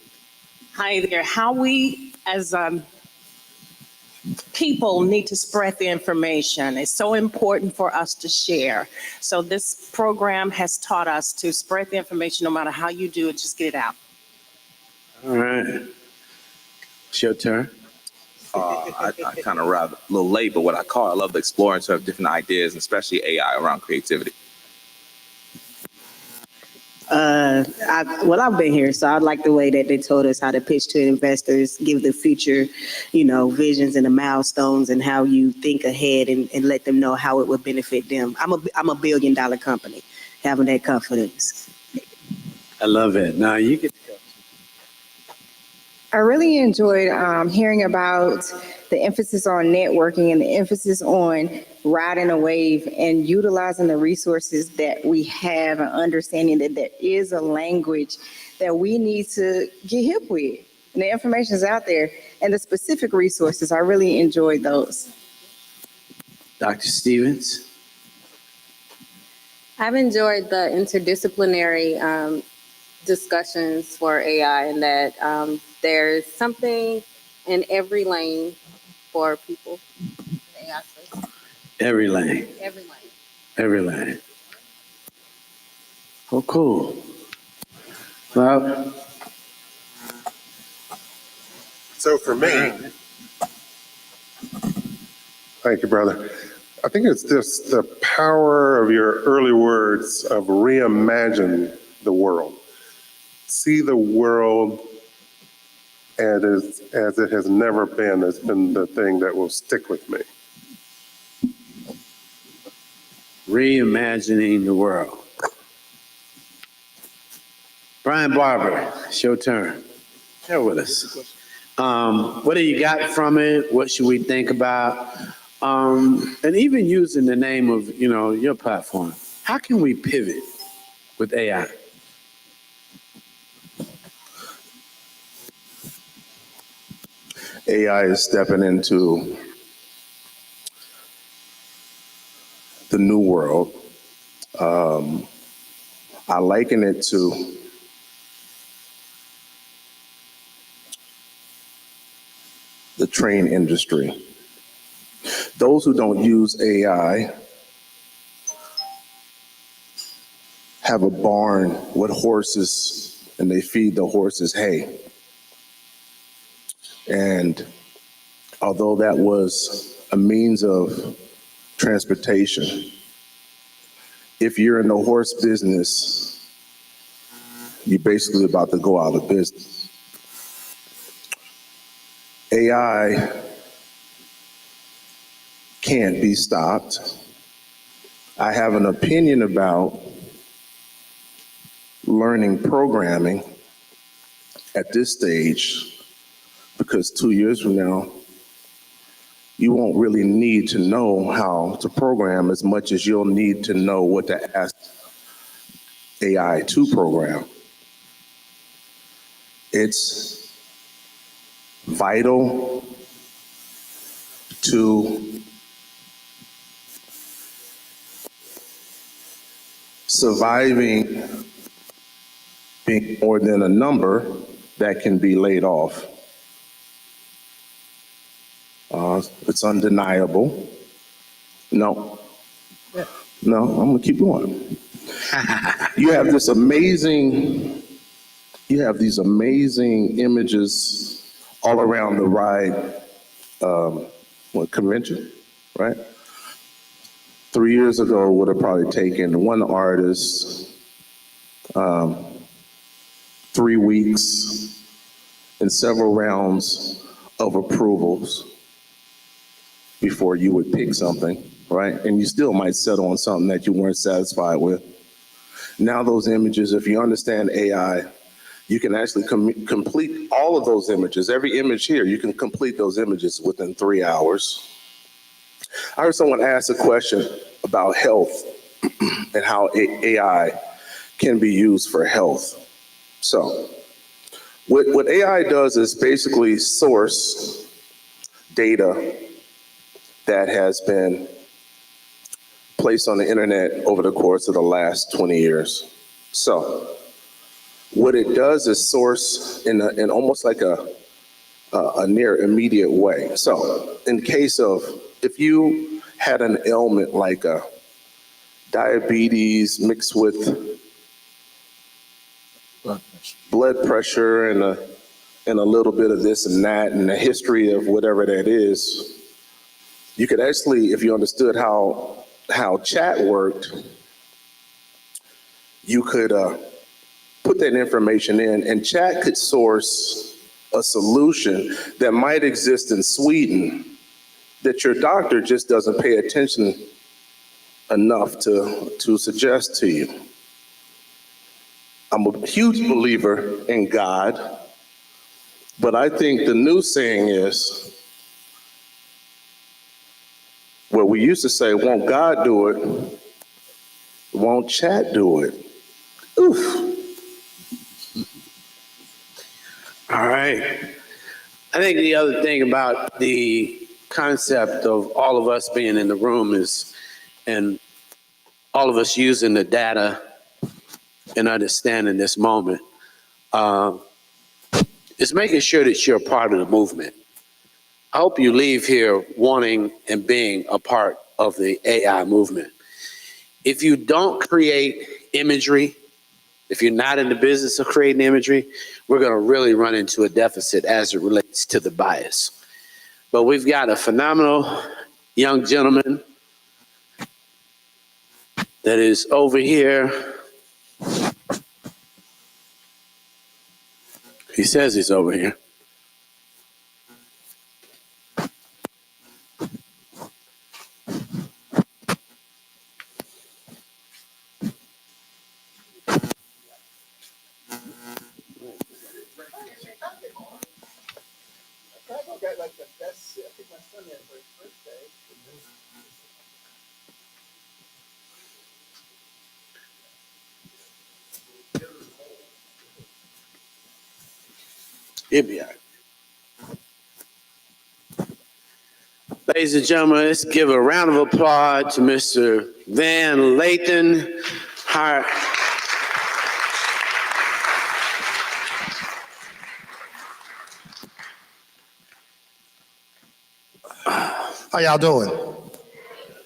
Hi there. How we as people need to spread the information. It's so important for us to share. So this program has taught us to spread the information no matter how you do it, just get it out. All right. It's your turn. I kind of arrived a little late, but what I love the exploring sort of different ideas, and especially AI around creativity. I've been here, so I like the way that they told us how to pitch to investors, give the future, visions and the milestones and how you think ahead and let them know how it would benefit them. I'm a $1 billion company, having that confidence. I love it. Now you get to go. I really enjoyed hearing about the emphasis on networking and the emphasis on riding a wave and utilizing the resources that we have and understanding that there is a language that we need to get hip with. And the information is out there and the specific resources, I really enjoyed those. Dr. Stevens? I've enjoyed the interdisciplinary discussions for AI and that there's something in every lane for people. in the AI space. Every lane. Every lane. Every lane. Oh, cool. Well, So for me, thank you, brother. I think it's just the power of your early words of reimagine the world. See the world as it has never been has been the thing that will stick with me. reimagining the world. Brian Barber, it's your turn. Share with us. What do you got from it? What should we think about? And even using the name of, your platform, how can we pivot with AI? AI is stepping into the new world. I liken it to the train industry. Those who don't use AI have a barn with horses and they feed the horses hay. And although that was a means of transportation, if you're in the horse business, you're basically about to go out of business. AI can't be stopped. I have an opinion about learning programming at this stage, because 2 years from now, you won't really need to know how to program as much as you'll need to know what to ask AI to program. It's vital to surviving being more than a number that can be laid off. It's undeniable. No, I'm gonna keep going. You have these amazing images all around the ride, convention, right? 3 years ago, it would have probably taken one artist 3 weeks and several rounds of approvals before you would pick something, right? And you still might settle on something that you weren't satisfied with. Now those images, if you understand AI, you can actually complete all of those images. Every image here, you can complete those images within 3 hours. I heard someone ask a question about health and how AI can be used for health. So what AI does is basically source data that has been placed on the internet over the course of the last 20 years. So what it does is source in almost like a near immediate way. So in case of, if you had an ailment like a diabetes mixed with blood pressure and a little bit of this and that and a history of whatever that is, you could actually, if you understood how chat worked, you could put that information in, and chat could source a solution that might exist in Sweden that your doctor just doesn't pay attention enough to suggest to you. I'm a huge believer in God, But I think the new saying is, where we used to say, won't God do it? Won't chat do it? Oof. All right. I think the other thing about the concept of all of us being in the room is, and all of us using the data and understanding this moment, is making sure that you're a part of the movement. I hope you leave here wanting and being a part of the AI movement. If you don't create imagery, if you're not in the business of creating imagery, we're going to really run into a deficit as it relates to the bias. But we've got a phenomenal young gentleman that is over here. He says he's over here. He'll be all right. Ladies and gentlemen, let's give a round of applause to Mr. Van Lathan. How y'all doing?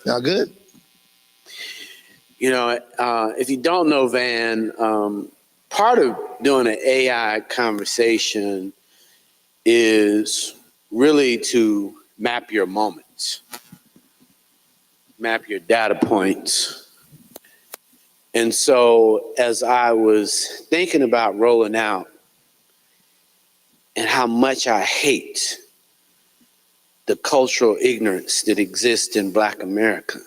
Y'all good? You know, if you don't know Van, part of doing an AI conversation is really to map your moments, map your data points. And so as I was thinking about rolling out and how much I hate the cultural ignorance that exists in Black America,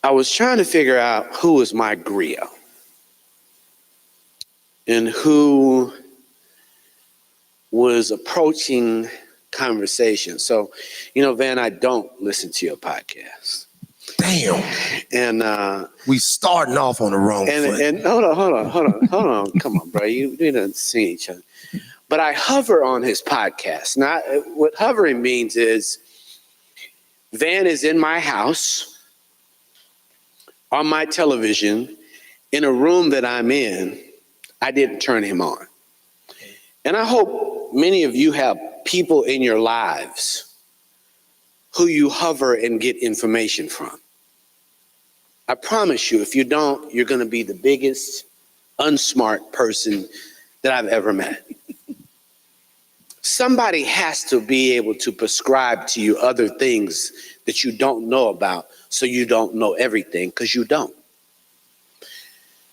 I was trying to figure out who was my griot and who was approaching conversation. So, you know, Van, I don't listen to your podcast. Damn. And we starting off on the wrong foot. And hold on. Come on, bro. We didn't see each other. But I hover on his podcast. Now, what hovering means is Van is in my house, on my television, in a room that I'm in. I didn't turn him on. And I hope many of you have people in your lives who you hover and get information from. I promise you, if you don't, you're going to be the biggest unsmart person that I've ever met. Somebody has to be able to prescribe to you other things that you don't know about, so you don't know everything, because you don't.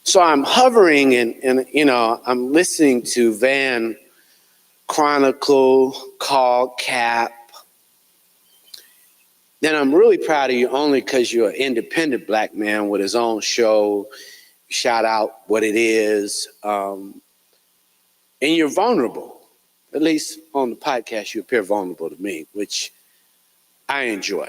So I'm hovering and you know, I'm listening to Van chronicle, call Cap. Then I'm really proud of you only because you're an independent Black man with his own show. Shout out what it is. And you're vulnerable. At least on the podcast, you appear vulnerable to me, which I enjoy.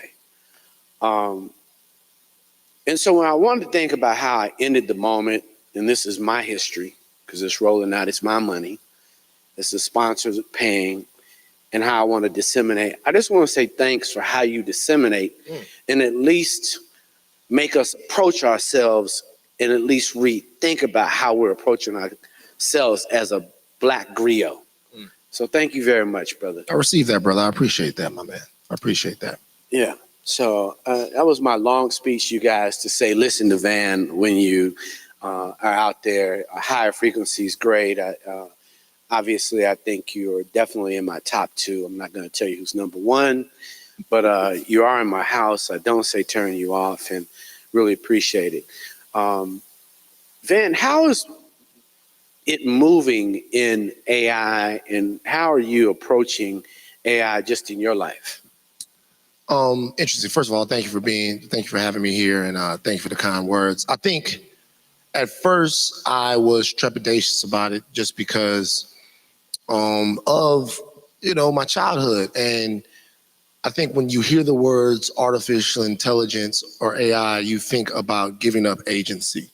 And so when I wanted to think about how I ended the moment, and this is my history, because it's rolling out, it's my money, it's the sponsors paying, and how I want to disseminate. I just want to say thanks for how you disseminate and at least make us approach ourselves and at least think about how we're approaching ourselves as a Black griot. So thank you very much, brother. I received that, brother. I appreciate that, my man. I appreciate that. Yeah. So that was my long speech, you guys, to say, listen to Van when you are out there. A higher frequency is great. Obviously, I think you're definitely in my top 2. I'm not going to tell you who's number 1, but you are in my house. I don't say turn you off, and really appreciate it. Van, how is it moving in AI, and how are you approaching AI just in your life? Interesting. First of all, thank you for having me here, and thank you for the kind words. I think at first I was trepidatious about it just because of, my childhood. And I think when you hear the words artificial intelligence or AI, you think about giving up agency.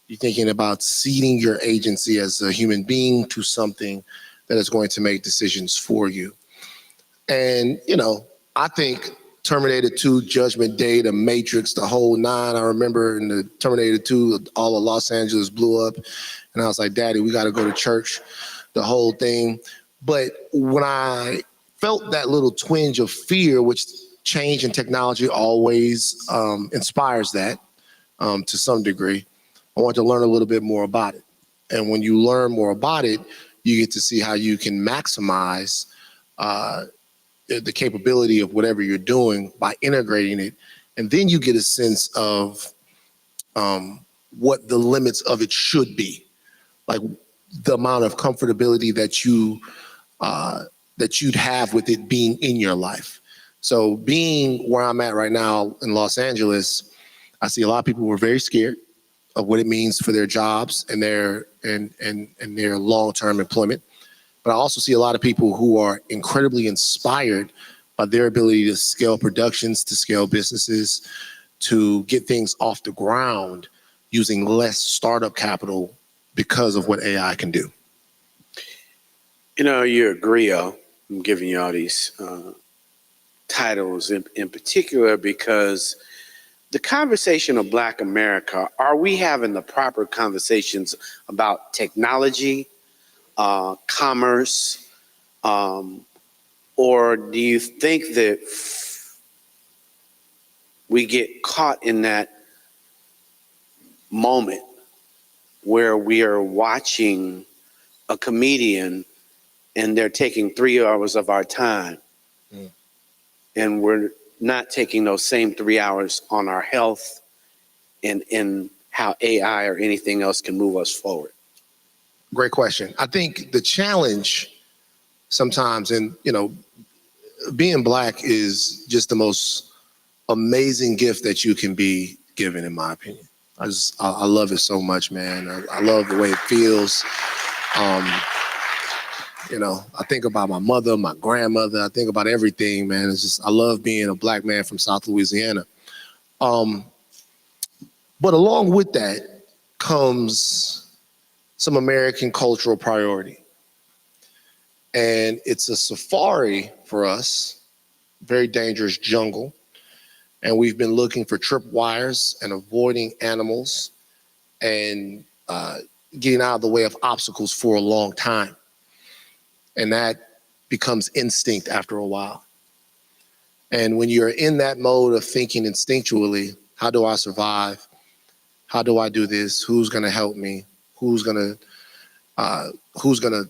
You're thinking about ceding your agency as a human being to something that is going to make decisions for you. And, I think Terminator 2, Judgment Day, The Matrix, the whole nine. I remember in the Terminator 2, all of Los Angeles blew up. And I was like, Daddy, we got to go to church, the whole thing. But when I felt that little twinge of fear, which change in technology always inspires that to some degree, I wanted to learn a little bit more about it. And when you learn more about it, you get to see how you can maximize the capability of whatever you're doing by integrating it. And then you get a sense of what the limits of it should be, like the amount of comfortability that you'd have with it being in your life. So being where I'm at right now in Los Angeles, I see a lot of people who are very scared of what it means for their jobs and their long-term employment. But I also see a lot of people who are incredibly inspired by their ability to scale productions, to scale businesses, to get things off the ground using less startup capital because of what AI can do. You're a griot. I'm giving you all these titles in particular because the conversation of Black America, are we having the proper conversations about technology, commerce, or do you think that we get caught in that moment where we are watching a comedian and they're taking 3 hours of our time and we're not taking those same 3 hours on our health and in how AI or anything else can move us forward? Great question. I think the challenge sometimes, and being Black is just the most amazing gift that you can be given, in my opinion. I love it so much, man. I love the way it feels. I think about my mother, my grandmother. I think about everything, man. I love being a Black man from South Louisiana. But along with that comes some American cultural priority. And it's a safari for us, very dangerous jungle. And we've been looking for tripwires and avoiding animals and getting out of the way of obstacles for a long time. And that becomes instinct after a while. And when you're in that mode of thinking instinctually, how do I survive? How do I do this? Who's going to help me? Who's going to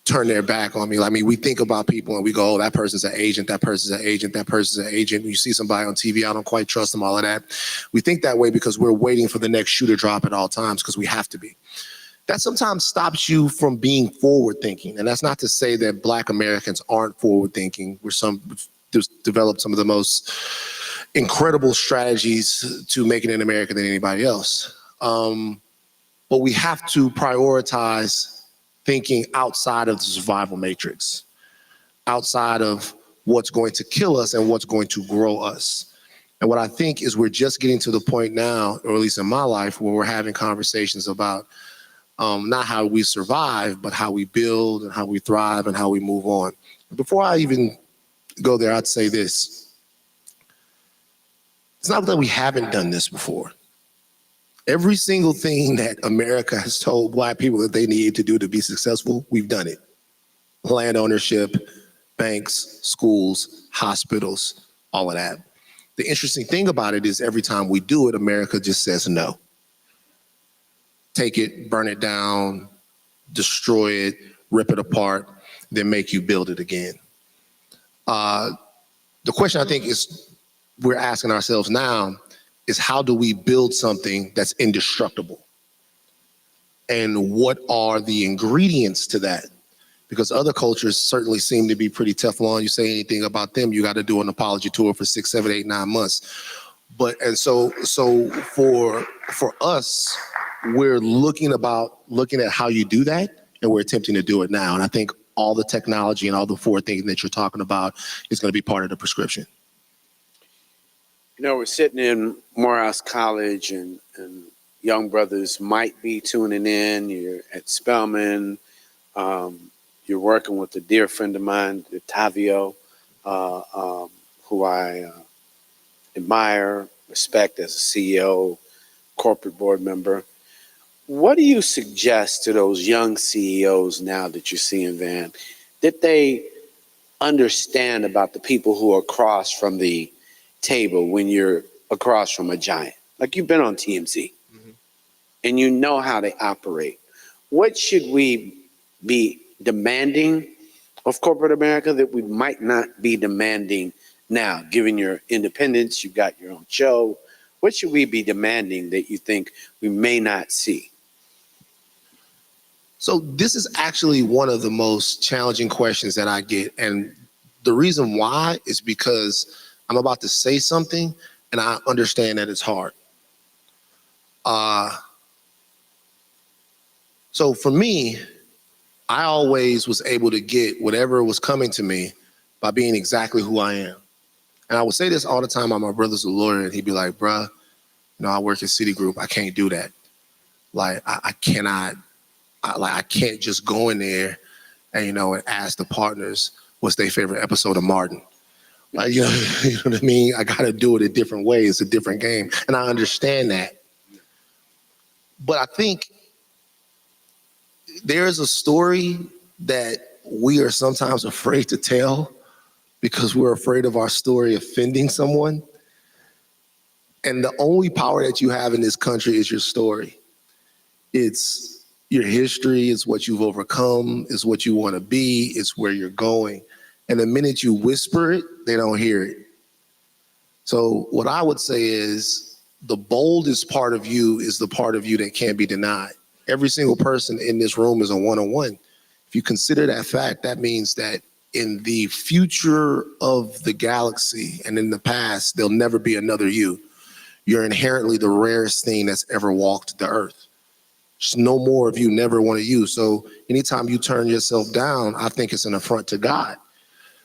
turn their back on me? I mean, we think about people and we go, oh, that person's an agent, that person's an agent, that person's an agent. You see somebody on TV, I don't quite trust them, all of that. We think that way because we're waiting for the next shoe to drop at all times because we have to be. That sometimes stops you from being forward thinking. And that's not to say that Black Americans aren't forward thinking. We've developed some of the most incredible strategies to make it in America than anybody else. But we have to prioritize thinking outside of the survival matrix, outside of what's going to kill us and what's going to grow us. And what I think is we're just getting to the point now, or at least in my life, where we're having conversations about not how we survive, but how we build and how we thrive and how we move on. Before I even go there, I'd say this. It's not that we haven't done this before. Every single thing that America has told Black people that they need to do to be successful, we've done it. Land ownership, banks, schools, hospitals, all of that. The interesting thing about it is every time we do it, America just says no. Take it, burn it down, destroy it, rip it apart, then make you build it again. The question I think is we're asking ourselves now is how do we build something that's indestructible? And what are the ingredients to that? Because other cultures certainly seem to be pretty Teflon. You say anything about them, you got to do an apology tour for 6, 7, 8, 9 months. So for us, we're looking at how you do that and we're attempting to do it now. And I think all the technology and all the forward thinking that you're talking about is going to be part of the prescription. You know, we're sitting in Morehouse College, and young brothers might be tuning in. You're at Spelman. You're working with a dear friend of mine, Tavio, who I admire, respect as a CEO, corporate board member. What do you suggest to those young CEOs now that you're seeing, Van, that they understand about the people who are across from the table when you're across from a giant? Like, you've been on TMZ and you know how they operate. What should we be demanding of corporate America that we might not be demanding now, given your independence? You've got your own show. What should we be demanding that you think we may not see? So this is actually one of the most challenging questions that I get. And the reason why is because I'm about to say something and I understand that it's hard. So for me, I always was able to get whatever was coming to me by being exactly who I am. And I would say this all the time. My brother's a lawyer, and he'd be like, bruh, you know, I work at Citigroup. I can't do that. Like, I can't just go in there and, you know, and ask the partners what's their favorite episode of Martin. Like, you know what I mean? I got to do it a different way. It's a different game. And I understand that. But I think there's a story that we are sometimes afraid to tell because we're afraid of our story offending someone. And the only power that you have in this country is your story. It's your history, it's what you've overcome, it's what you want to be, it's where you're going. And the minute you whisper it, they don't hear it. So what I would say is the boldest part of you is the part of you that can't be denied. Every single person in this room is a one-on-one. If you consider that fact, that means that in the future of the galaxy and in the past, there'll never be another you. You're inherently the rarest thing that's ever walked the earth. There's no more of you, never one of you. So anytime you turn yourself down, I think it's an affront to God.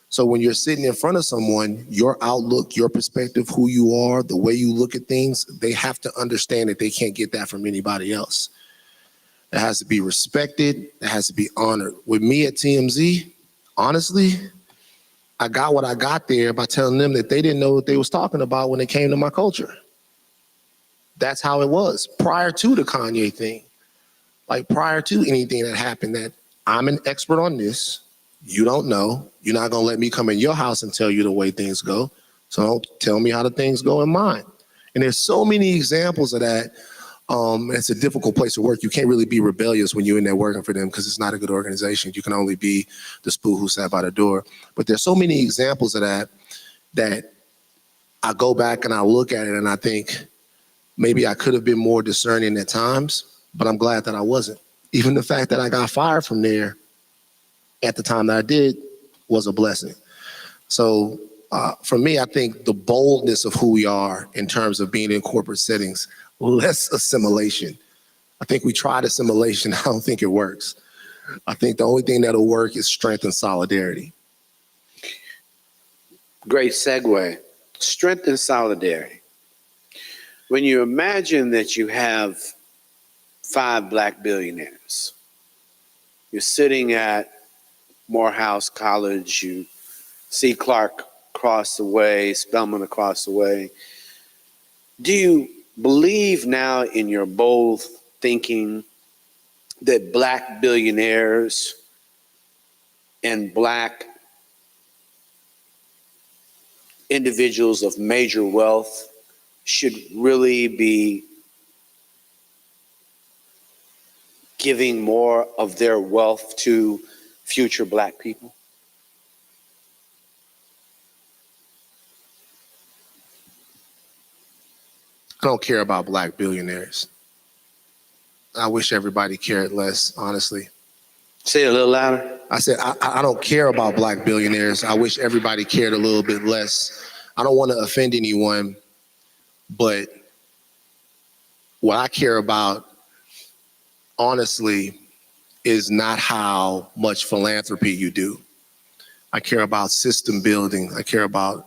So when you're sitting in front of someone, your outlook, your perspective, who you are, the way you look at things, they have to understand that they can't get that from anybody else. It has to be respected. It has to be honored. With me at TMZ, honestly, I got what I got there by telling them that they didn't know what they was talking about when it came to my culture. That's how it was prior to the Kanye thing. Like, prior to anything that happened, that I'm an expert on this. You don't know. You're not going to let me come in your house and tell you the way things go. So don't tell me how the things go in mine. And there's so many examples of that. It's a difficult place to work. You can't really be rebellious when you're in there working for them because it's not a good organization. You can only be the spool who sat by the door. But there's so many examples of that I go back and I look at it and I think maybe I could have been more discerning at times, but I'm glad that I wasn't. Even the fact that I got fired from there at the time that I did was a blessing. So for me, I think the boldness of who we are in terms of being in corporate settings, less assimilation. I think we tried assimilation. I don't think it works. I think the only thing that'll work is strength and solidarity. Great segue. Strength and solidarity. When you imagine that you have 5 Black billionaires, you're sitting at Morehouse College, you see Clark across the way, Spelman across the way. Do you believe now in your bold thinking that Black billionaires and Black individuals of major wealth should really be giving more of their wealth to future Black people? I don't care about Black billionaires. I wish everybody cared less, honestly. Say it a little louder. I said, I don't care about Black billionaires. I wish everybody cared a little bit less. I don't want to offend anyone, but what I care about, honestly, is not how much philanthropy you do. I care about system building. I care about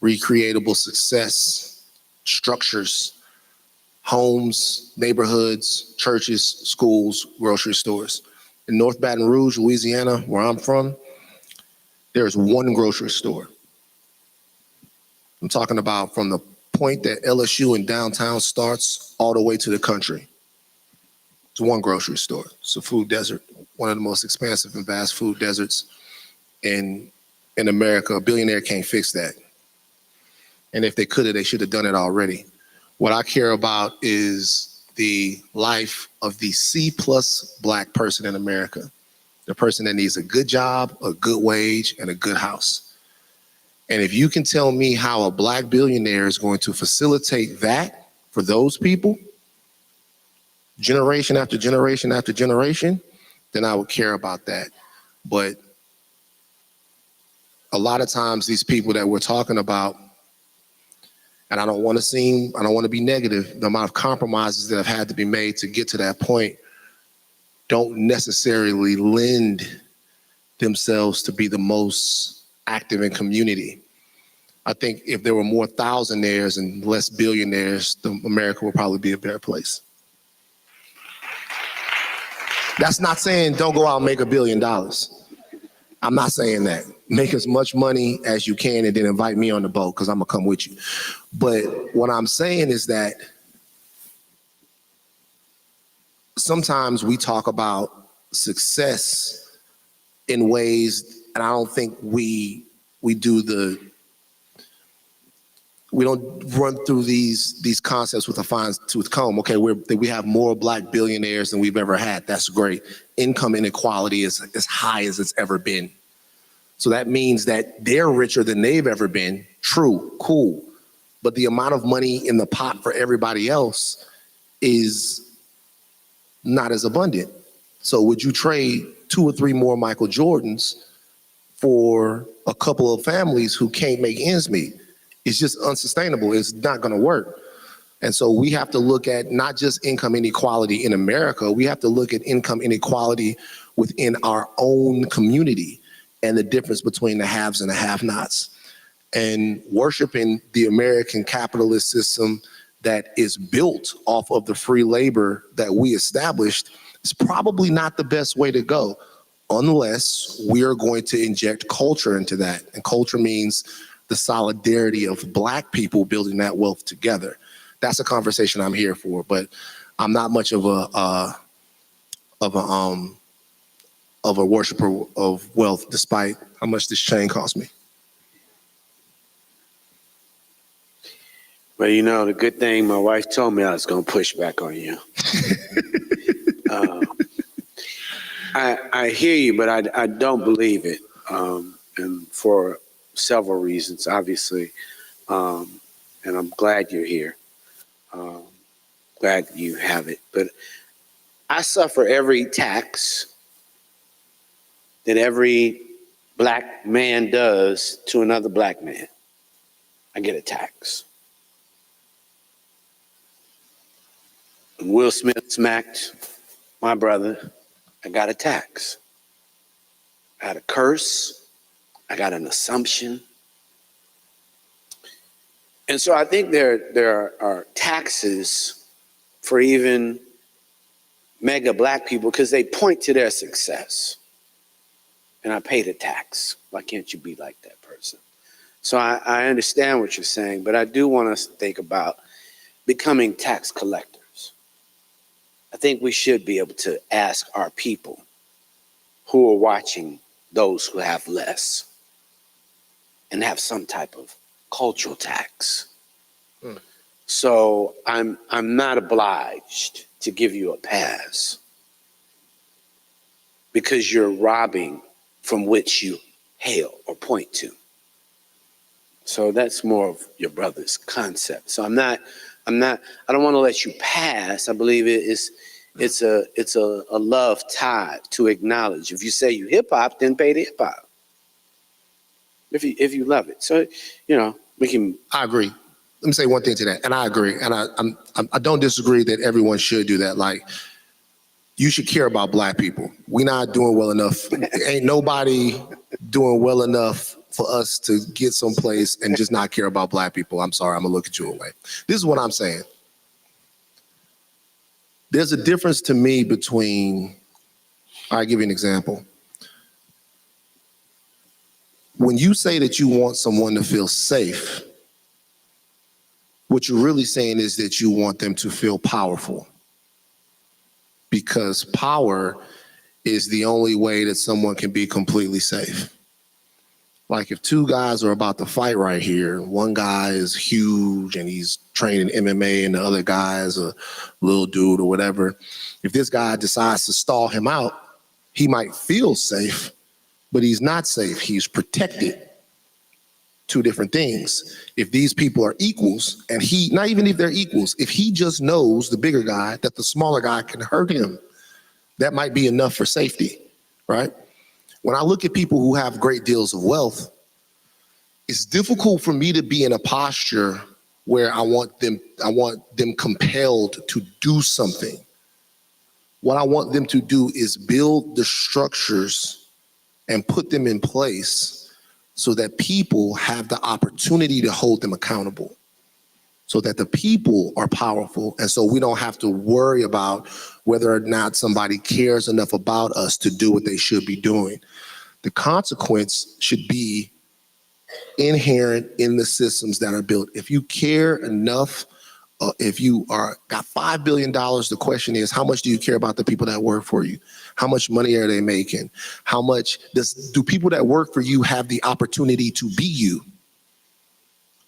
recreatable success, structures, homes, neighborhoods, churches, schools, grocery stores. In North Baton Rouge, Louisiana, where I'm from, there's one grocery store. I'm talking about from the point that LSU in downtown starts all the way to the country. It's one grocery store. It's a food desert, one of the most expansive and vast food deserts in America. A billionaire can't fix that. And if they could have, they should have done it already. What I care about is the life of the C+ Black person in America, the person that needs a good job, a good wage, and a good house. And if you can tell me how a Black billionaire is going to facilitate that for those people, generation after generation after generation, then I would care about that. But a lot of times these people that we're talking about, and I don't want to be negative, the amount of compromises that have had to be made to get to that point don't necessarily lend themselves to be the most active in community. I think if there were more thousandaires and less billionaires, America would probably be a better place. That's not saying don't go out and make $1 billion. I'm not saying that. Make as much money as you can and then invite me on the boat because I'm gonna come with you. But what I'm saying is that sometimes we talk about success in ways, and I don't think we don't run through these concepts with a fine tooth comb. Okay, we have more Black billionaires than we've ever had. That's great. Income inequality is as high as it's ever been. So that means that they're richer than they've ever been. True, cool. But the amount of money in the pot for everybody else is not as abundant. So would you trade 2 or 3 more Michael Jordans for a couple of families who can't make ends meet? It's just unsustainable. It's not going to work. And so we have to look at not just income inequality in America, we have to look at income inequality within our own community and the difference between the haves and the have-nots. And worshiping the American capitalist system that is built off of the free labor that we established is probably not the best way to go unless we are going to inject culture into that. And culture means the solidarity of Black people building that wealth together. That's a conversation I'm here for, but I'm not much of a worshiper of wealth, despite how much this chain cost me. Well, you know, the good thing, my wife told me I was going to push back on you. I hear you, but I don't believe it, and for several reasons, obviously, and I'm glad you're here. Glad you have it. But I suffer every tax that every Black man does to another Black man. I get a tax. When Will Smith smacked my brother, I got a tax. I got a curse. I got an assumption. And so I think there are taxes for even mega Black people because they point to their success. And I paid a tax. Why can't you be like that person? So I understand what you're saying, but I do want us to think about becoming tax collectors. I think we should be able to ask our people who are watching those who have less and have some type of cultural tax. So I'm not obliged to give you a pass because you're robbing from which you hail or point to. So that's more of your brother's concept. So I don't want to let you pass. I believe it's a love tied to acknowledge. If you say you hip hop, then pay the hip hop. If you love it. So, you know, we can. I agree. Let me say one thing to that, and I agree, and I don't disagree that everyone should do that. Like, you should care about Black people. We're not doing well enough. Ain't nobody doing well enough for us to get someplace and just not care about Black people. I'm sorry, I'm gonna look at you away. This is what I'm saying. There's a difference to me between, I'll give you an example. When you say that you want someone to feel safe, what you're really saying is that you want them to feel powerful. Because power is the only way that someone can be completely safe. Like if two guys are about to fight right here, one guy is huge and he's trained in MMA and the other guy is a little dude or whatever. If this guy decides to stall him out, he might feel safe, but he's not safe. He's protected. Two different things. If these people are equals, and he, not even if they're equals, if he just knows, the bigger guy, that the smaller guy can hurt him, that might be enough for safety, right? When I look at people who have great deals of wealth, it's difficult for me to be in a posture where I want them compelled to do something. What I want them to do is build the structures and put them in place so that people have the opportunity to hold them accountable, so that the people are powerful, and so we don't have to worry about whether or not somebody cares enough about us to do what they should be doing. The consequence should be inherent in the systems that are built. If you care enough, if you got $5 billion, the question is, how much do you care about the people that work for you? How much money are they making? How much do people that work for you have the opportunity to be you?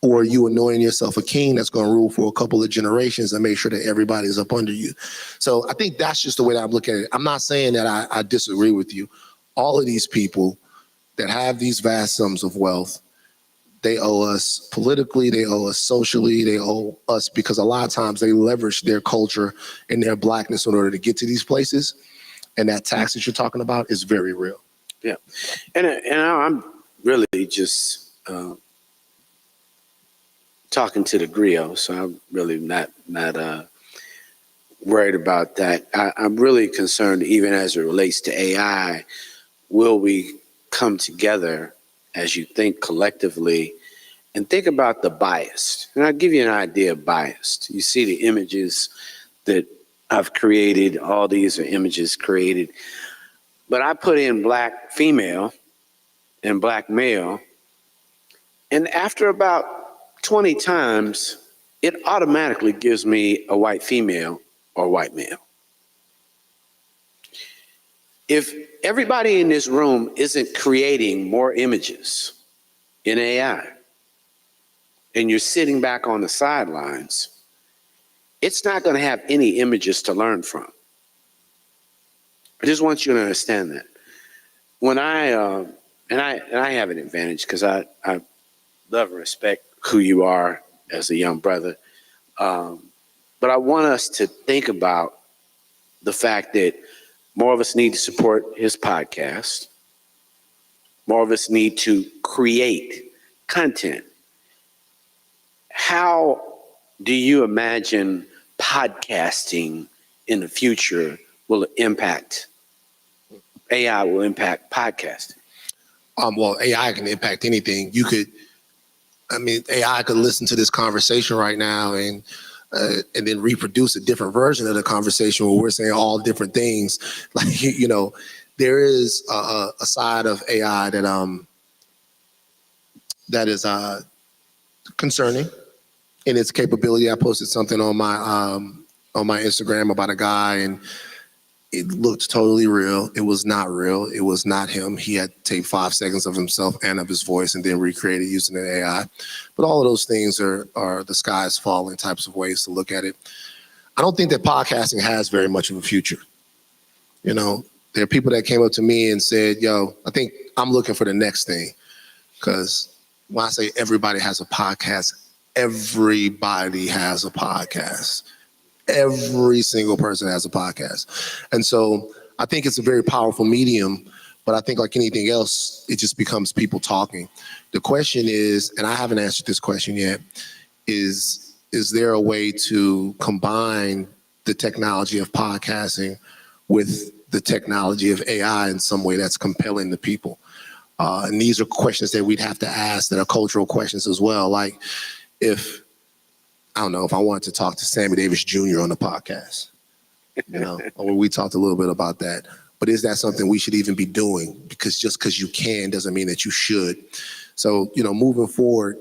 Or are you anointing yourself a king that's going to rule for a couple of generations and make sure that everybody's up under you? So I think that's just the way that I'm looking at it. I'm not saying that I disagree with you. All of these people that have these vast sums of wealth, they owe us politically, they owe us socially, they owe us because a lot of times they leverage their culture and their Blackness in order to get to these places. And that tax that you're talking about is very real. Yeah. And I'm really just talking to the griot, so I'm really not worried about that. I'm really concerned, even as it relates to AI, will we come together as you think collectively and think about the bias? And I'll give you an idea of bias. You see the images that I've created, all these are images created, but I put in Black female and Black male, and after about 20 times, it automatically gives me a white female or white male. If everybody in this room isn't creating more images in AI, and you're sitting back on the sidelines, it's not going to have any images to learn from. I just want you to understand that. When I have an advantage because I love and respect who you are as a young brother, but I want us to think about the fact that more of us need to support his podcast. More of us need to create content. How do you imagine podcasting in the future will impact, AI will impact podcasting? Well, AI can impact anything. AI could listen to this conversation right now and then reproduce a different version of the conversation where we're saying all different things. Like, there is a side of AI that is concerning in its capability. I posted something on my Instagram about a guy, and it looked totally real. It was not real. It was not him. He had taped 5 seconds of himself and of his voice and then recreated using an AI. But all of those things are the sky's falling types of ways to look at it. I don't think that podcasting has very much of a future. There are people that came up to me and said, yo, I think I'm looking for the next thing. Because when I say everybody has a podcast, everybody has a podcast. Every single person has a podcast. And so I think it's a very powerful medium, but I think like anything else, it just becomes people talking. The question is, and I haven't answered this question yet, is there a way to combine the technology of podcasting with the technology of AI in some way that's compelling to people. And these are questions that we'd have to ask that are cultural questions as well. Like if, I don't know, if I wanted to talk to Sammy Davis Jr. on the podcast, you know, or we talked a little bit about that. But is that something we should even be doing? Because just because you can doesn't mean that you should. So, you know, moving forward,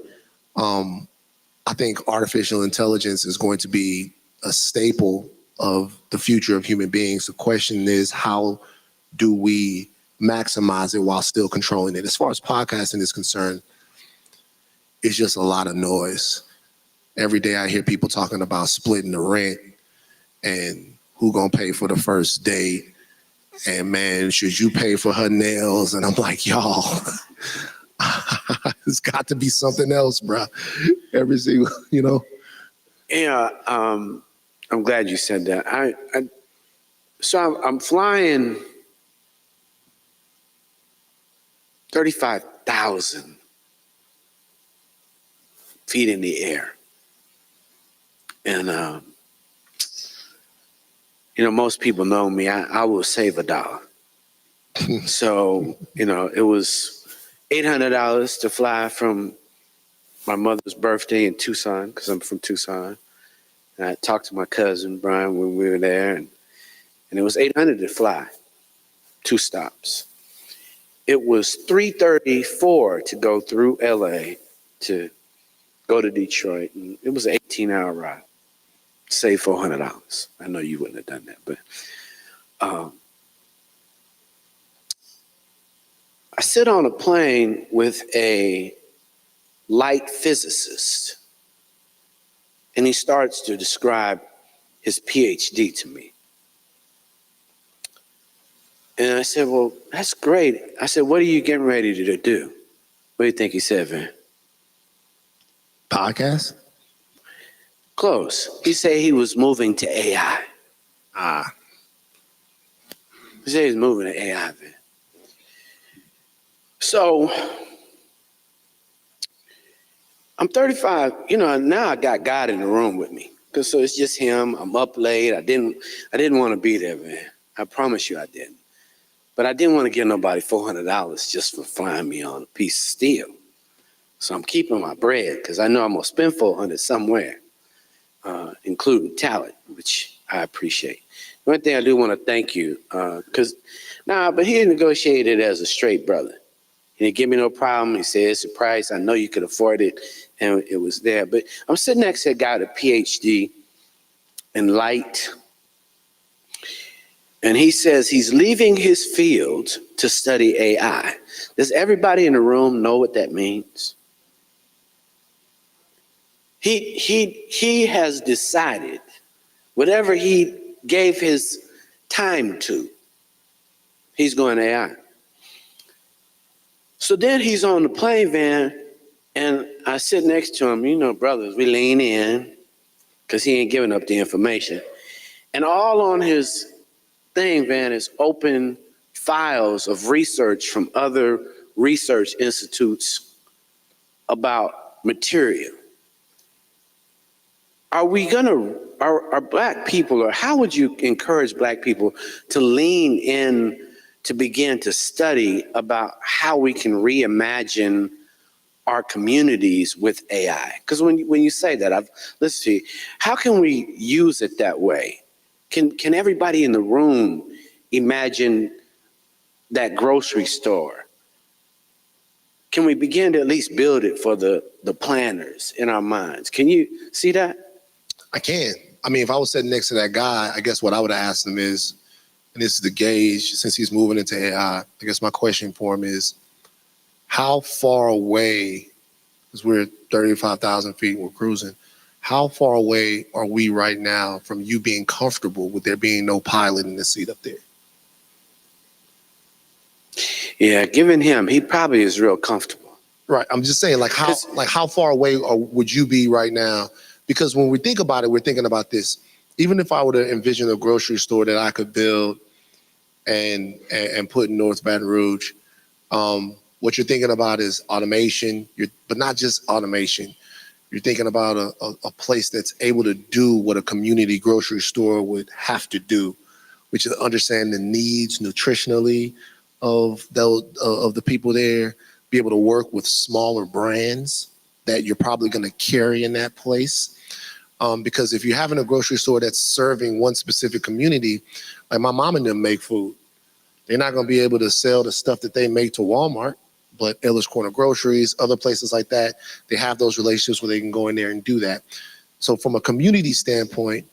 I think artificial intelligence is going to be a staple of the future of human beings. The question is, how do we maximize it while still controlling it? As far as podcasting is concerned, it's just a lot of noise. Every day I hear people talking about splitting the rent and who gonna pay for the first date. And man, should you pay for her nails? And I'm like, y'all, it's got to be something else, bro. Every single, you know. Yeah, I'm glad you said that. So I'm flying 35,000 feet in the air. And, you know, most people know me. I will save $1. So, you know, it was $800 to fly from my mother's birthday in Tucson, because I'm from Tucson. And I talked to my cousin, Brian, when we were there. And it was $800 to fly, 2 stops. It was $334 to go through LA to go to Detroit. And it was an 18-hour ride. Save $400. I know you wouldn't have done that, but I sit on a plane with a light physicist, and he starts to describe his PhD to me. And I said, well, that's great. I said, what are you getting ready to do? What do you think he said, Van? Podcast? Close. He said he was moving to AI. He said he's moving to AI, man. So I'm 35, you know, now I got God in the room with me. Cause so it's just him. I'm up late. I didn't want to be there, man. I promise you I didn't. But I didn't want to give nobody $400 just for flying me on a piece of steel. So I'm keeping my bread because I know I'm gonna spend $400 somewhere. Including talent, which I appreciate. One thing I do want to thank you, but he negotiated as a straight brother. He didn't give me no problem. He said, it's a price. I know you could afford it. And it was there. But I'm sitting next to a guy with a PhD in light. And he says he's leaving his field to study AI. Does everybody in the room know what that means? He has decided whatever he gave his time to, he's going AI. So then he's on the plane, Van, and I sit next to him. You know, brothers, we lean in because he ain't giving up the information. And all on his thing, Van, is open files of research from other research institutes about material. Are Black people, or how would you encourage Black people to lean in to begin to study about how we can reimagine our communities with AI? Because when you say that, let's see, how can we use it that way? Can everybody in the room imagine that grocery store? Can we begin to at least build it for the planners in our minds? Can you see that? I can. I mean, if I was sitting next to that guy, I guess what I would have asked him is, and this is the gauge, since he's moving into AI, I guess my question for him is, how far away, because we're 35,000 feet, we're cruising, how far away are we right now from you being comfortable with there being no pilot in the seat up there? Yeah, given him, he probably is real comfortable. Right. I'm just saying, how far away would you be right now? Because when we think about it, we're thinking about this. Even if I were to envision a grocery store that I could build and put in North Baton Rouge, what you're thinking about is automation, but not just automation. You're thinking about a place that's able to do what a community grocery store would have to do, which is understand the needs nutritionally of the people there, be able to work with smaller brands that you're probably going to carry in that place. Because if you're having a grocery store that's serving one specific community, like my mom and them make food, they're not going to be able to sell the stuff that they make to Walmart, but Ellis Corner Groceries, other places like that, they have those relationships where they can go in there and do that. So from a community standpoint,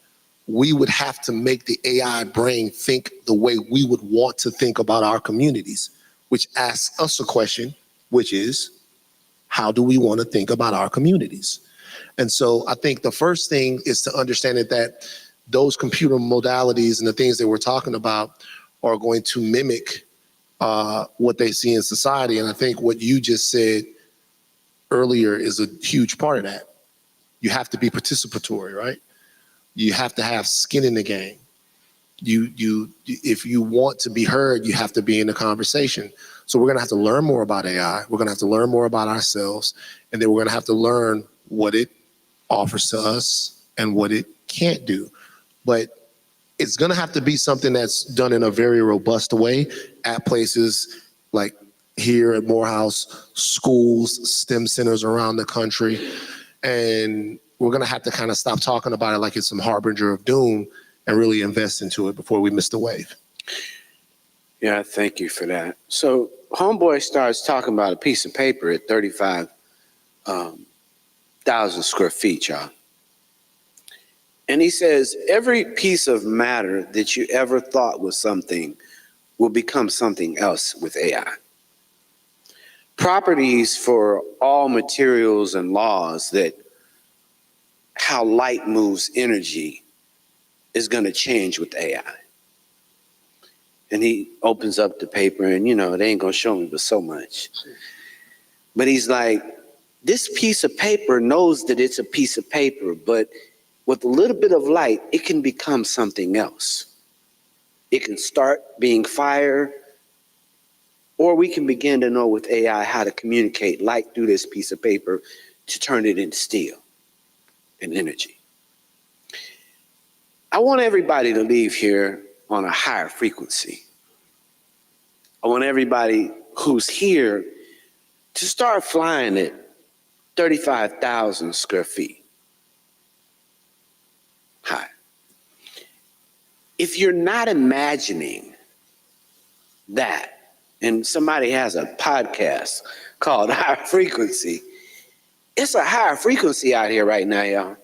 we would have to make the AI brain think the way we would want to think about our communities, which asks us a question, which is, how do we want to think about our communities? And so I think the first thing is to understand that those computer modalities and the things that we're talking about are going to mimic what they see in society. And I think what you just said earlier is a huge part of that. You have to be participatory, right? You have to have skin in the game. If you want to be heard, you have to be in the conversation. So we're going to have to learn more about AI. We're going to have to learn more about ourselves. And then we're going to have to learn what it offers to us and what it can't do. But it's going to have to be something that's done in a very robust way at places like here at Morehouse, schools, STEM centers around the country. And we're going to have to kind of stop talking about it like it's some harbinger of doom and really invest into it before we miss the wave. Yeah, thank you for that. So homeboy starts talking about a piece of paper at 35,000 square feet, y'all. And he says, every piece of matter that you ever thought was something will become something else with AI. Properties for all materials and laws that how light moves energy is going to change with AI. And he opens up the paper and, you know, they ain't going to show me but so much. But he's like, this piece of paper knows that it's a piece of paper, but with a little bit of light, it can become something else. It can start being fire, or we can begin to know with AI how to communicate light through this piece of paper to turn it into steel and energy. I want everybody to leave here on a higher frequency. I want everybody who's here to start flying at 35,000 square feet high. If you're not imagining that, and somebody has a podcast called Higher Frequency, it's a higher frequency out here right now, y'all.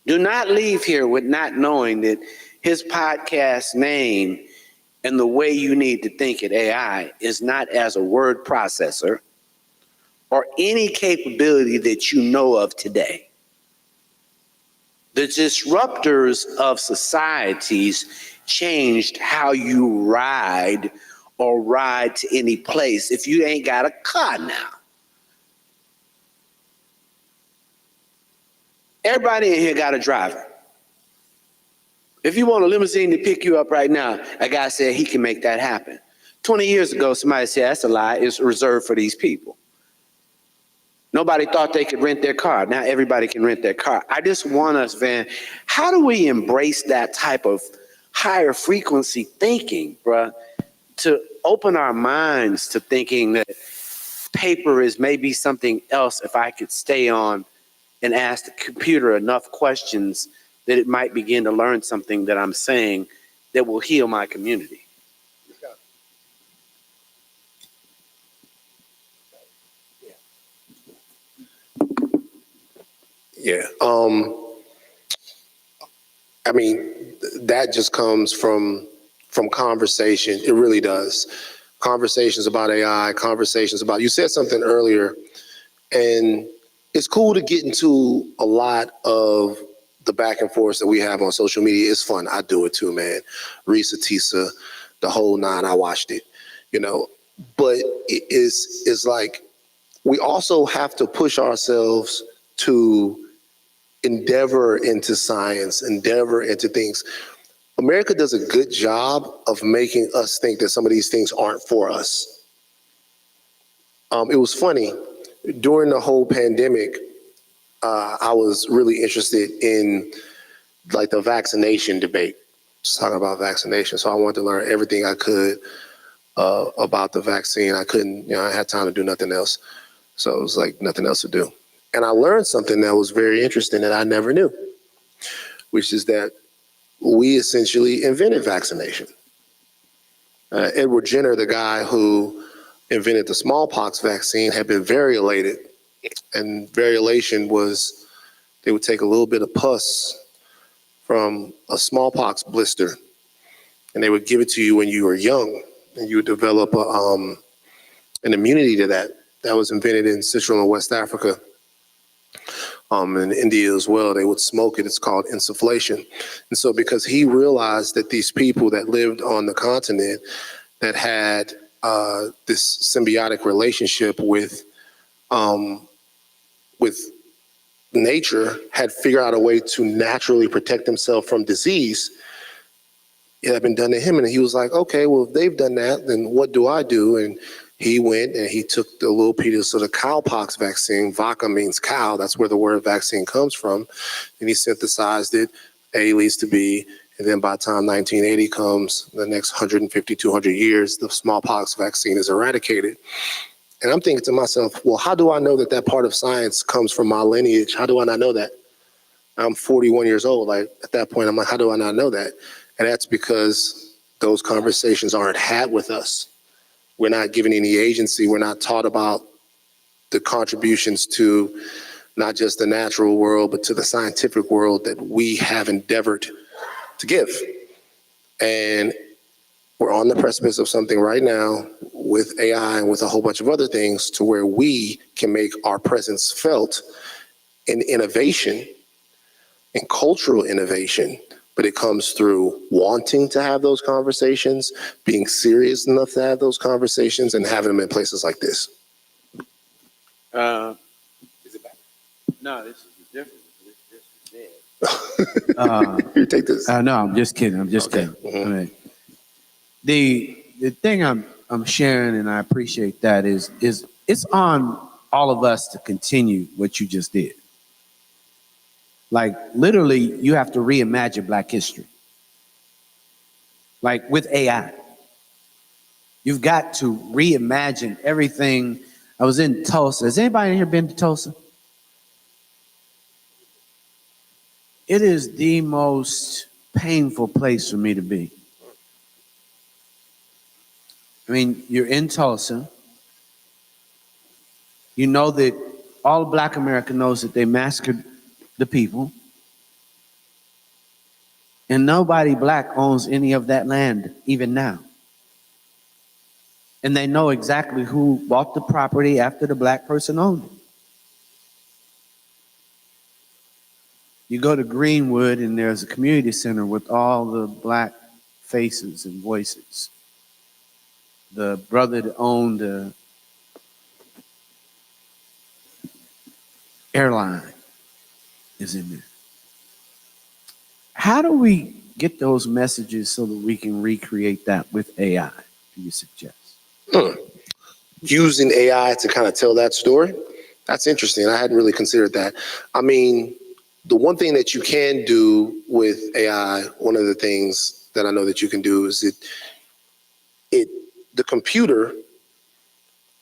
Do not leave here with not knowing that his podcast name and the way you need to think at AI is not as a word processor or any capability that you know of today. The disruptors of societies changed how you ride or ride to any place if you ain't got a car now. Everybody in here got a driver. If you want a limousine to pick you up right now, a guy said he can make that happen. 20 years ago, somebody said, that's a lie, it's reserved for these people. Nobody thought they could rent their car. Now everybody can rent their car. I just want us, Van, how do we embrace that type of higher frequency thinking, bruh, to open our minds to thinking that paper is maybe something else if I could stay on and ask the computer enough questions that it might begin to learn something that I'm saying that will heal my community. Yeah. I mean, that just comes from conversation. It really does. Conversations about AI, conversations about, you said something earlier, and it's cool to get into a lot of the back and forth that we have on social media. It's fun. I do it too, man. Risa, Tisa, the whole nine, I watched it, you know, but it's like, we also have to push ourselves to endeavor into science, endeavor into things. America does a good job of making us think that some of these things aren't for us. It was funny, during the whole pandemic, I was really interested in like the vaccination debate. just talking about vaccination. So I wanted to learn everything I could about the vaccine. I couldn't, you know, I had time to do nothing else. So it was like nothing else to do. And I learned something that was very interesting that I never knew, which is that we essentially invented vaccination. Edward Jenner, the guy who invented the smallpox vaccine, had been variolated. And variolation was, they would take a little bit of pus from a smallpox blister, and they would give it to you when you were young, and you would develop an immunity to that. That was invented in Central and West Africa. In India as well, they would smoke it. It's called insufflation. And so because he realized that these people that lived on the continent that had this symbiotic relationship with nature had figured out a way to naturally protect themselves from disease, it had been done to him. And he was like, okay, well, if they've done that, then what do I do? And he went and he took the little piece of the cowpox vaccine. Vaca means cow. That's where the word vaccine comes from. And he synthesized it. A leads to B. And then by the time 1980 comes, the next 150, 200 years, the smallpox vaccine is eradicated. And I'm thinking to myself, well, how do I know that that part of science comes from my lineage? How do I not know that? I'm 41 years old. Like at that point, I'm like, how do I not know that? And that's because those conversations aren't had with us. We're not given any agency. We're not taught about the contributions to not just the natural world, but to the scientific world that we have endeavored to give. And we're on the precipice of something right now with AI and with a whole bunch of other things to where we can make our presence felt in innovation and cultural innovation. But it comes through wanting to have those conversations, being serious enough to have those conversations, and having them in places like this. Is it back? No, this is different. This is dead. Here, take this. No, I'm just kidding. I'm just kidding. Mm-hmm. I mean, the thing I'm sharing, and I appreciate that, is it's on all of us to continue what you just did. Like literally, you have to reimagine Black history. Like with AI, you've got to reimagine everything. I was in Tulsa. Has anybody in here been to Tulsa? It is the most painful place for me to be. I mean, you're in Tulsa. You know that all of Black America knows that they massacred the people. And nobody Black owns any of that land, even now. And they know exactly who bought the property after the Black person owned it. You go to Greenwood and there's a community center with all the Black faces and voices. The brother that owned the airline is in there. How do we get those messages so that we can recreate that with AI, do you suggest? Using AI to kind of tell that story? That's interesting. I hadn't really considered that. I mean, the one thing that you can do with AI, one of the things that I know that you can do is the computer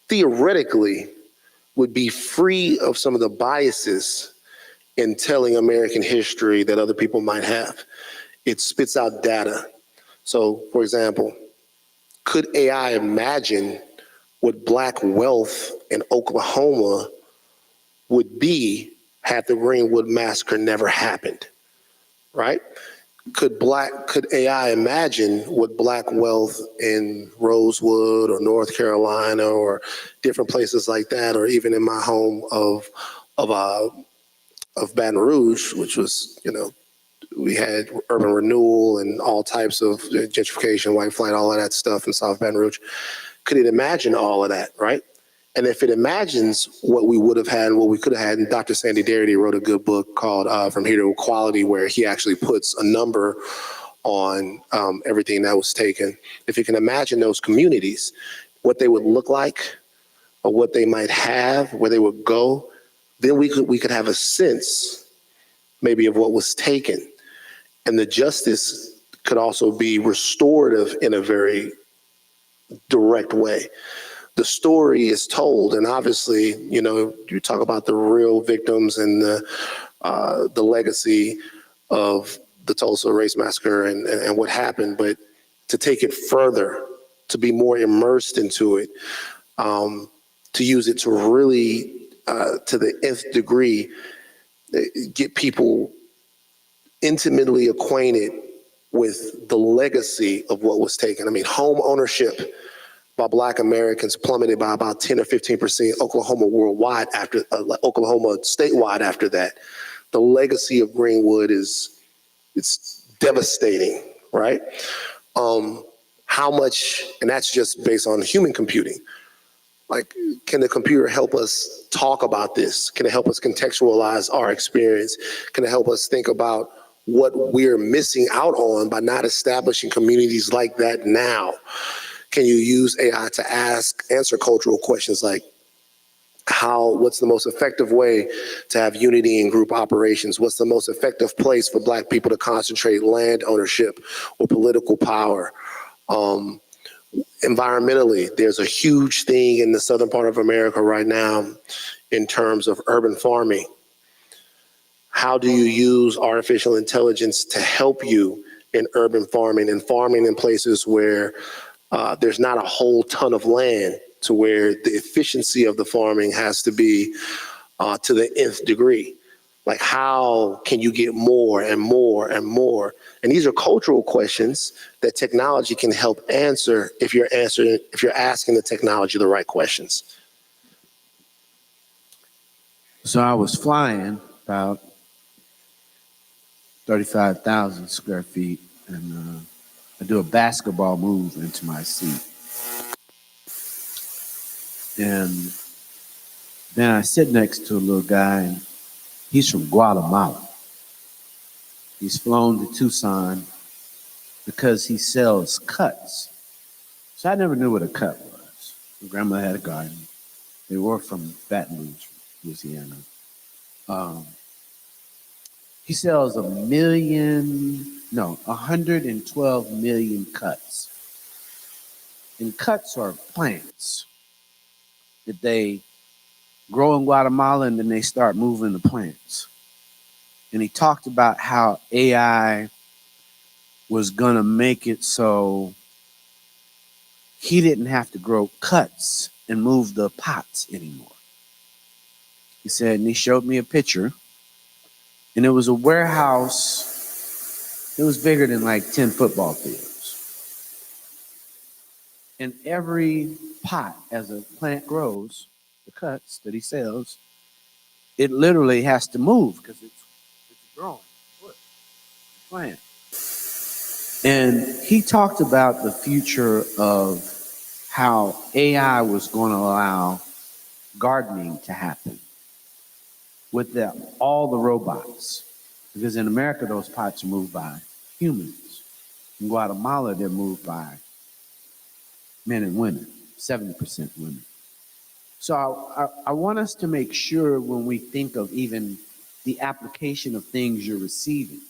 theoretically would be free of some of the biases in telling American history that other people might have. It spits out data. So, for example, could AI imagine what Black wealth in Oklahoma would be had the Greenwood Massacre never happened, right? Could AI imagine what Black wealth in Rosewood or North Carolina or different places like that, or even in my home of Baton Rouge, which was, you know, we had urban renewal and all types of gentrification, white flight, all of that stuff in South Baton Rouge. Could it imagine all of that, right? And if it imagines what we would have had and what we could have had, and Dr. Sandy Darity wrote a good book called From Here to Equality, where he actually puts a number on everything that was taken. If you can imagine those communities, what they would look like, or what they might have, where they would go, then we could have a sense maybe of what was taken. And the justice could also be restorative in a very direct way. The story is told, and obviously, you know, you talk about the real victims and the legacy of the Tulsa Race Massacre and what happened, but to take it further, to be more immersed into it, to use it to really, to the nth degree, get people intimately acquainted with the legacy of what was taken. I mean, home ownership by Black Americans plummeted by about 10 or 15%, Oklahoma worldwide after, Oklahoma statewide after that. The legacy of Greenwood it's devastating, right? How much, and that's just based on human computing. Like, can the computer help us talk about this? Can it help us contextualize our experience? Can it help us think about what we're missing out on by not establishing communities like that now? Can you use AI to answer cultural questions like what's the most effective way to have unity in group operations? What's the most effective place for Black people to concentrate land ownership or political power? Environmentally, there's a huge thing in the southern part of America right now in terms of urban farming. How do you use artificial intelligence to help you in urban farming and farming in places where there's not a whole ton of land, to where the efficiency of the farming has to be to the nth degree? Like, how can you get more and more and more? And these are cultural questions that technology can help answer if you're asking the technology the right questions. So I was flying about 35,000 square feet, and I do a basketball move into my seat. And then I sit next to a little guy, and he's from Guatemala. He's flown to Tucson because he sells cuts. So I never knew what a cut was. My grandma had a garden. They were from Baton Rouge, Louisiana. He sells 112 million cuts. And cuts are plants that they grow in Guatemala, and then they start moving the plants. And he talked about how AI was gonna make it so he didn't have to grow cuts and move the pots anymore. He said, and he showed me a picture, and it was a warehouse. It was bigger than like 10 football fields. And every pot, as a plant grows, the cuts that he sells, it literally has to move because it's growing. Look, plant. And he talked about the future of how AI was going to allow gardening to happen with all the robots. Because in America, those pots are moved by humans. In Guatemala, they're moved by men and women, 70% women. So I want us to make sure when we think of even the application of things you're receiving,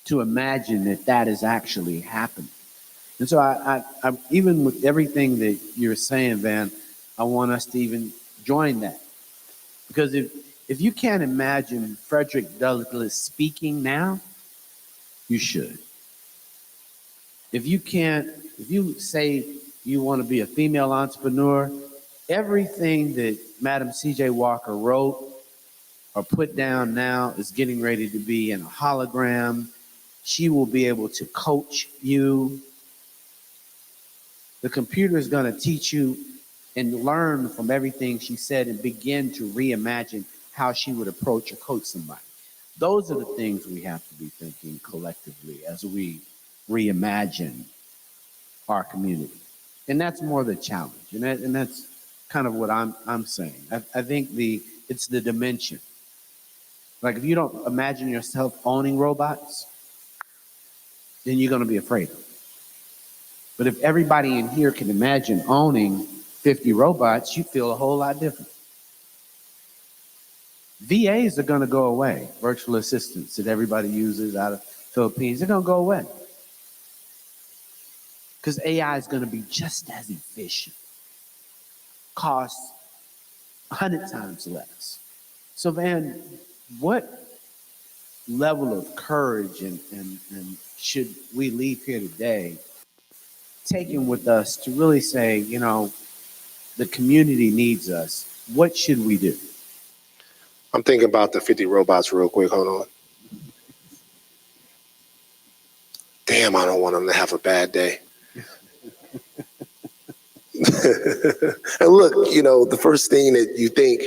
to imagine that that is actually happening. And so I even with everything that you're saying, Van, I want us to even join that. Because if you can't imagine Frederick Douglass speaking now, you should. If you say you want to be a female entrepreneur, everything that Madam C.J. Walker wrote or put down now is getting ready to be in a hologram. She will be able to coach you. The computer is going to teach you and learn from everything she said and begin to reimagine how she would approach or coach somebody. Those are the things we have to be thinking collectively as we reimagine our community. And that's more the challenge. And that's kind of what I'm saying. I think it's the dimension. Like, if you don't imagine yourself owning robots, then you're going to be afraid of them. But if everybody in here can imagine owning 50 robots, you feel a whole lot different. VAs are going to go away. Virtual assistants that everybody uses out of Philippines, they're going to go away. Because AI is going to be just as efficient. Costs 100 times less. So, Van, what level of courage and should we leave here today taking with us to really say, you know, the community needs us? What should we do? I'm thinking about the 50 robots real quick. Hold on. Damn, I don't want them to have a bad day. And look, you know, the first thing that you think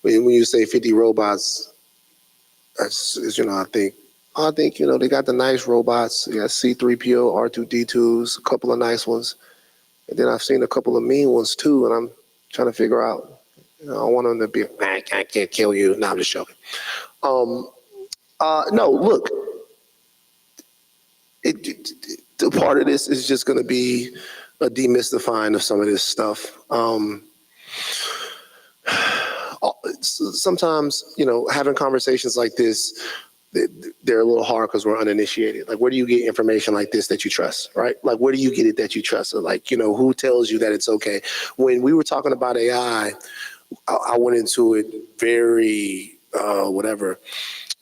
when you say 50 robots, is, you know, I think, you know, they got the nice robots. You got C-3PO, R2-D2s, a couple of nice ones. And then I've seen a couple of mean ones too, and I'm trying to figure out, you know, I want them to be, I can't kill you. No, I'm just joking. No, look, the part of this is just going to be a demystifying of some of this stuff. Sometimes, you know, having conversations like this, they're a little hard because we're uninitiated. Like, where do you get information like this that you trust, right? Like, where do you get it that you trust? Like, you know, who tells you that it's okay? When we were talking about AI, I went into it very whatever.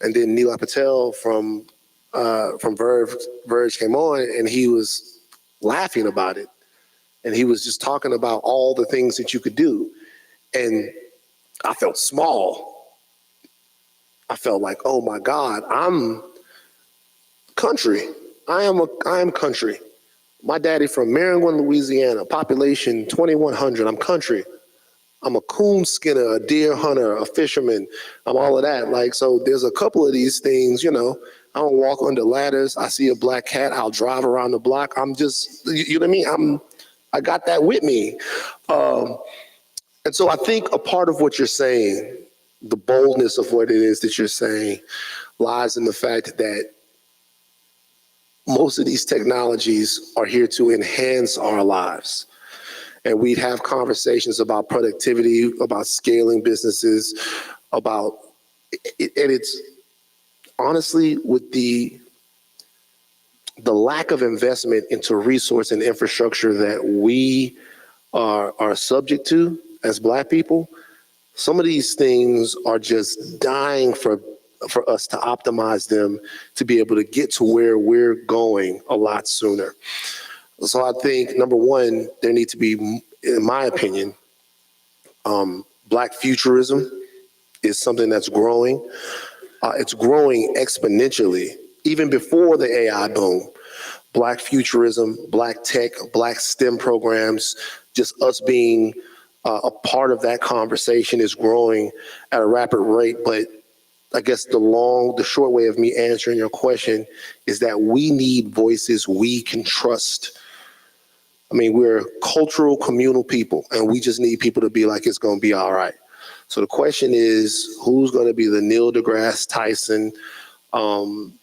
And then Neela Patel from Verge came on, and he was laughing about it. And he was just talking about all the things that you could do. And I felt small. I felt like, oh my God, I'm country. I am country. My daddy from Maryland, Louisiana, population 2,100. I'm country. I'm a coon skinner, a deer hunter, a fisherman. I'm all of that. Like, so there's a couple of these things, you know, I don't walk under ladders. I see a black cat, I'll drive around the block. I'm just, you know what I mean? I got that with me. And so I think a part of what you're saying, the boldness of what it is that you're saying, lies in the fact that most of these technologies are here to enhance our lives. And we'd have conversations about productivity, about scaling businesses, about, and it's honestly with the lack of investment into resource and infrastructure that we are subject to as Black people, some of these things are just dying for us to optimize them to be able to get to where we're going a lot sooner. So I think, number one, there needs to be, in my opinion, Black futurism is something that's growing. It's growing exponentially. Even before the AI boom, Black futurism, Black tech, Black STEM programs, just us being a part of that conversation is growing at a rapid rate. But I guess the short way of me answering your question is that we need voices we can trust. I mean, we're cultural, communal people, and we just need people to be like, it's going to be all right. So the question is, who's going to be the Neil deGrasse Tyson of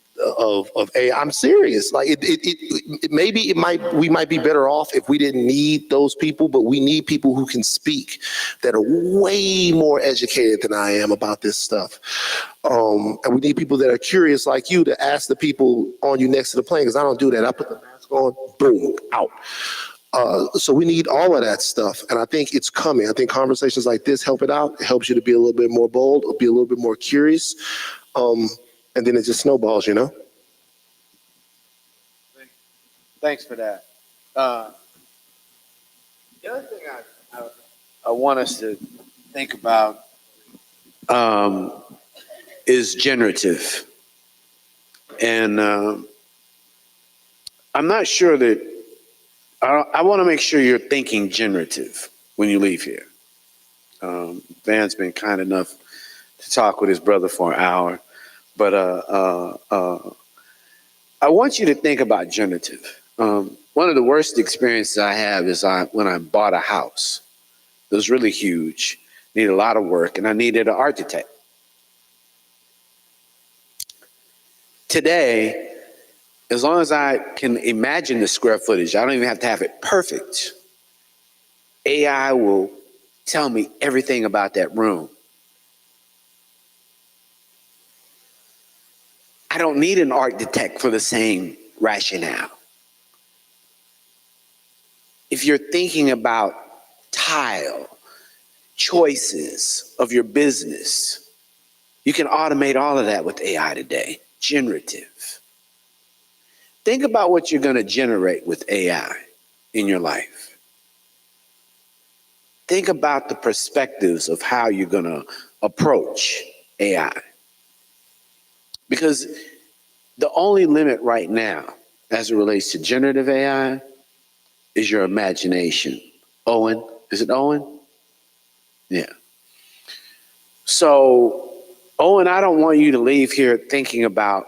AI? I'm serious. Like, we might be better off if we didn't need those people, but we need people who can speak that are way more educated than I am about this stuff. And we need people that are curious like you to ask the people on you next to the plane, because I don't do that. I put the mask on, boom, out. So we need all of that stuff. And I think it's coming. I think conversations like this help it out. It helps you to be a little bit more bold, or be a little bit more curious. And then it just snowballs, you know? Thanks for that. The other thing I want us to think about is generative. And I'm not sure that, I want to make sure you're thinking generative when you leave here. Van's been kind enough to talk with his brother for an hour, but I want you to think about generative. One of the worst experiences I have is when I bought a house. It was really huge, needed a lot of work, and I needed an architect. Today, as long as I can imagine the square footage, I don't even have to have it perfect. AI will tell me everything about that room. I don't need an art detect for the same rationale. If you're thinking about tile, choices of your business, you can automate all of that with AI today, generative. Think about what you're going to generate with AI in your life. Think about the perspectives of how you're going to approach AI. Because the only limit right now, as it relates to generative AI, is your imagination. Owen, is it Owen? Yeah. So, Owen, I don't want you to leave here thinking about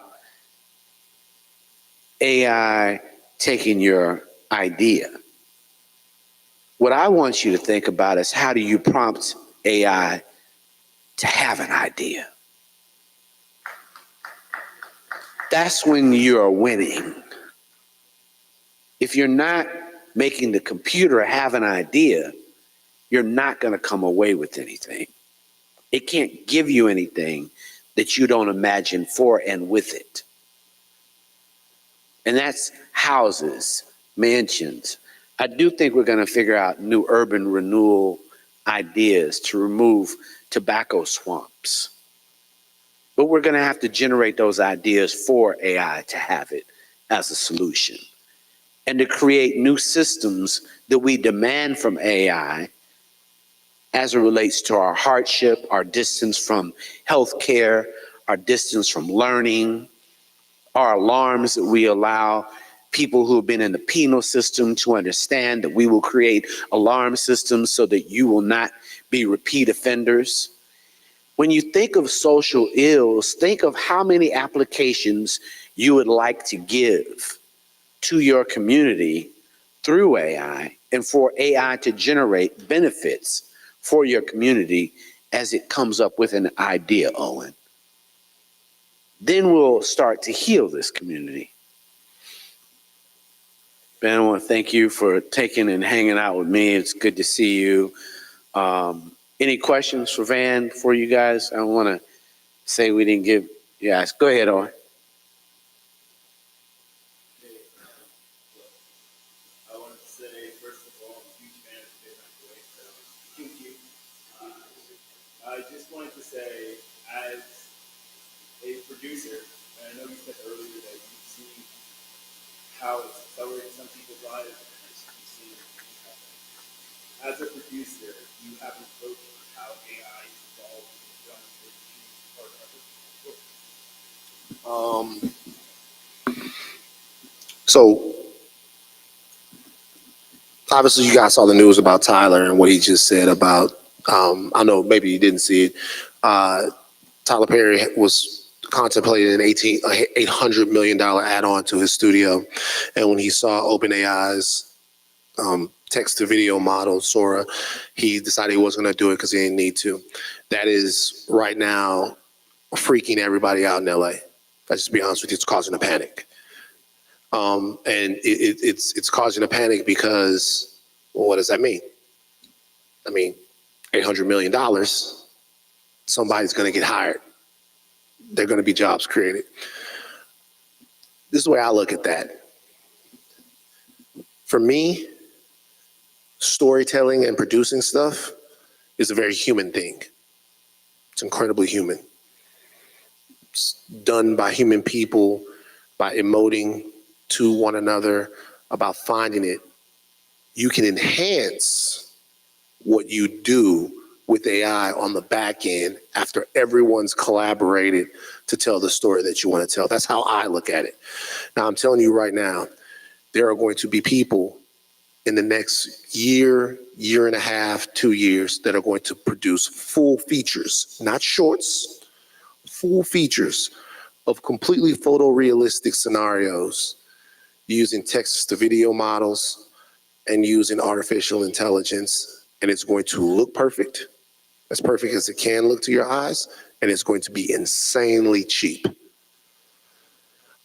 AI taking your idea. What I want you to think about is how do you prompt AI to have an idea? That's when you're winning. If you're not making the computer have an idea, you're not going to come away with anything. It can't give you anything that you don't imagine for and with it. And that's houses, mansions. I do think we're going to figure out new urban renewal ideas to remove tobacco swamps. But we're going to have to generate those ideas for AI to have it as a solution. And to create new systems that we demand from AI as it relates to our hardship, our distance from healthcare, our distance from learning, our alarms that we allow people who have been in the penal system to understand that we will create alarm systems so that you will not be repeat offenders. When you think of social ills, think of how many applications you would like to give to your community through AI and for AI to generate benefits for your community as it comes up with an idea, Owen. Then we'll start to heal this community. Ben, I want to thank you for taking and hanging out with me. It's good to see you. Any questions for Van for you guys? I don't want to say we didn't give you guys. Go ahead, Owen. I want to say, first of all, I'm a huge fan of Midtown Atlanta, so thank you. I just wanted to say, as a producer, and I know you said earlier that you've seen how it's accelerated some people's lives, and you've seen it happen. As a producer, you have an approach on how AI is involved in the films that you choose part of it. So obviously you guys saw the news about Tyler and what he just said about, I know maybe you didn't see it. Tyler Perry was contemplating an $800 million add-on to his studio. And when he saw OpenAI's text-to-video model, Sora, he decided he wasn't going to do it because he didn't need to. That is right now freaking everybody out in LA. Let's just be honest with you, it's causing a panic. And it's causing a panic because, well, what does that mean? I mean, $800 million, somebody's going to get hired. There are going to be jobs created. This is the way I look at that. For me, storytelling and producing stuff is a very human thing. It's incredibly human. It's done by human people, by emoting to one another, about finding it. You can enhance what you do with AI on the back end after everyone's collaborated to tell the story that you want to tell. That's how I look at it. Now, I'm telling you right now, there are going to be people in the next year, year and a half, 2 years that are going to produce full features, not shorts, full features of completely photorealistic scenarios using text to video models and using artificial intelligence. And it's going to look perfect, as perfect as it can look to your eyes, and it's going to be insanely cheap.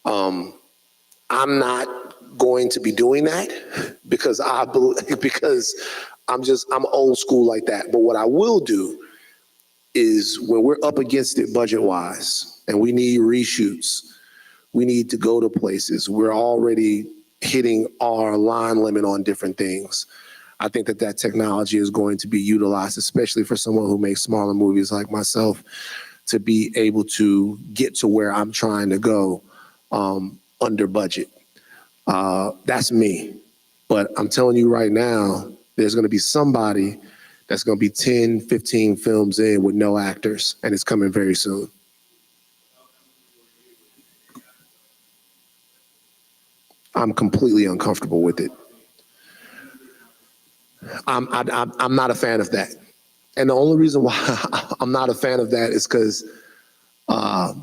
I'm not going to be doing that because I'm old school like that. But what I will do is when we're up against it budget wise and we need reshoots, We need to go to places. We're already hitting our line limit on different things. I think that technology is going to be utilized, especially for someone who makes smaller movies like myself, to be able to get to where I'm trying to go under budget. That's me. But I'm telling you right now, there's going to be somebody that's going to be 10, 15 films in with no actors, and it's coming very soon. I'm completely uncomfortable with it. I'm not a fan of that. And the only reason why I'm not a fan of that is because, like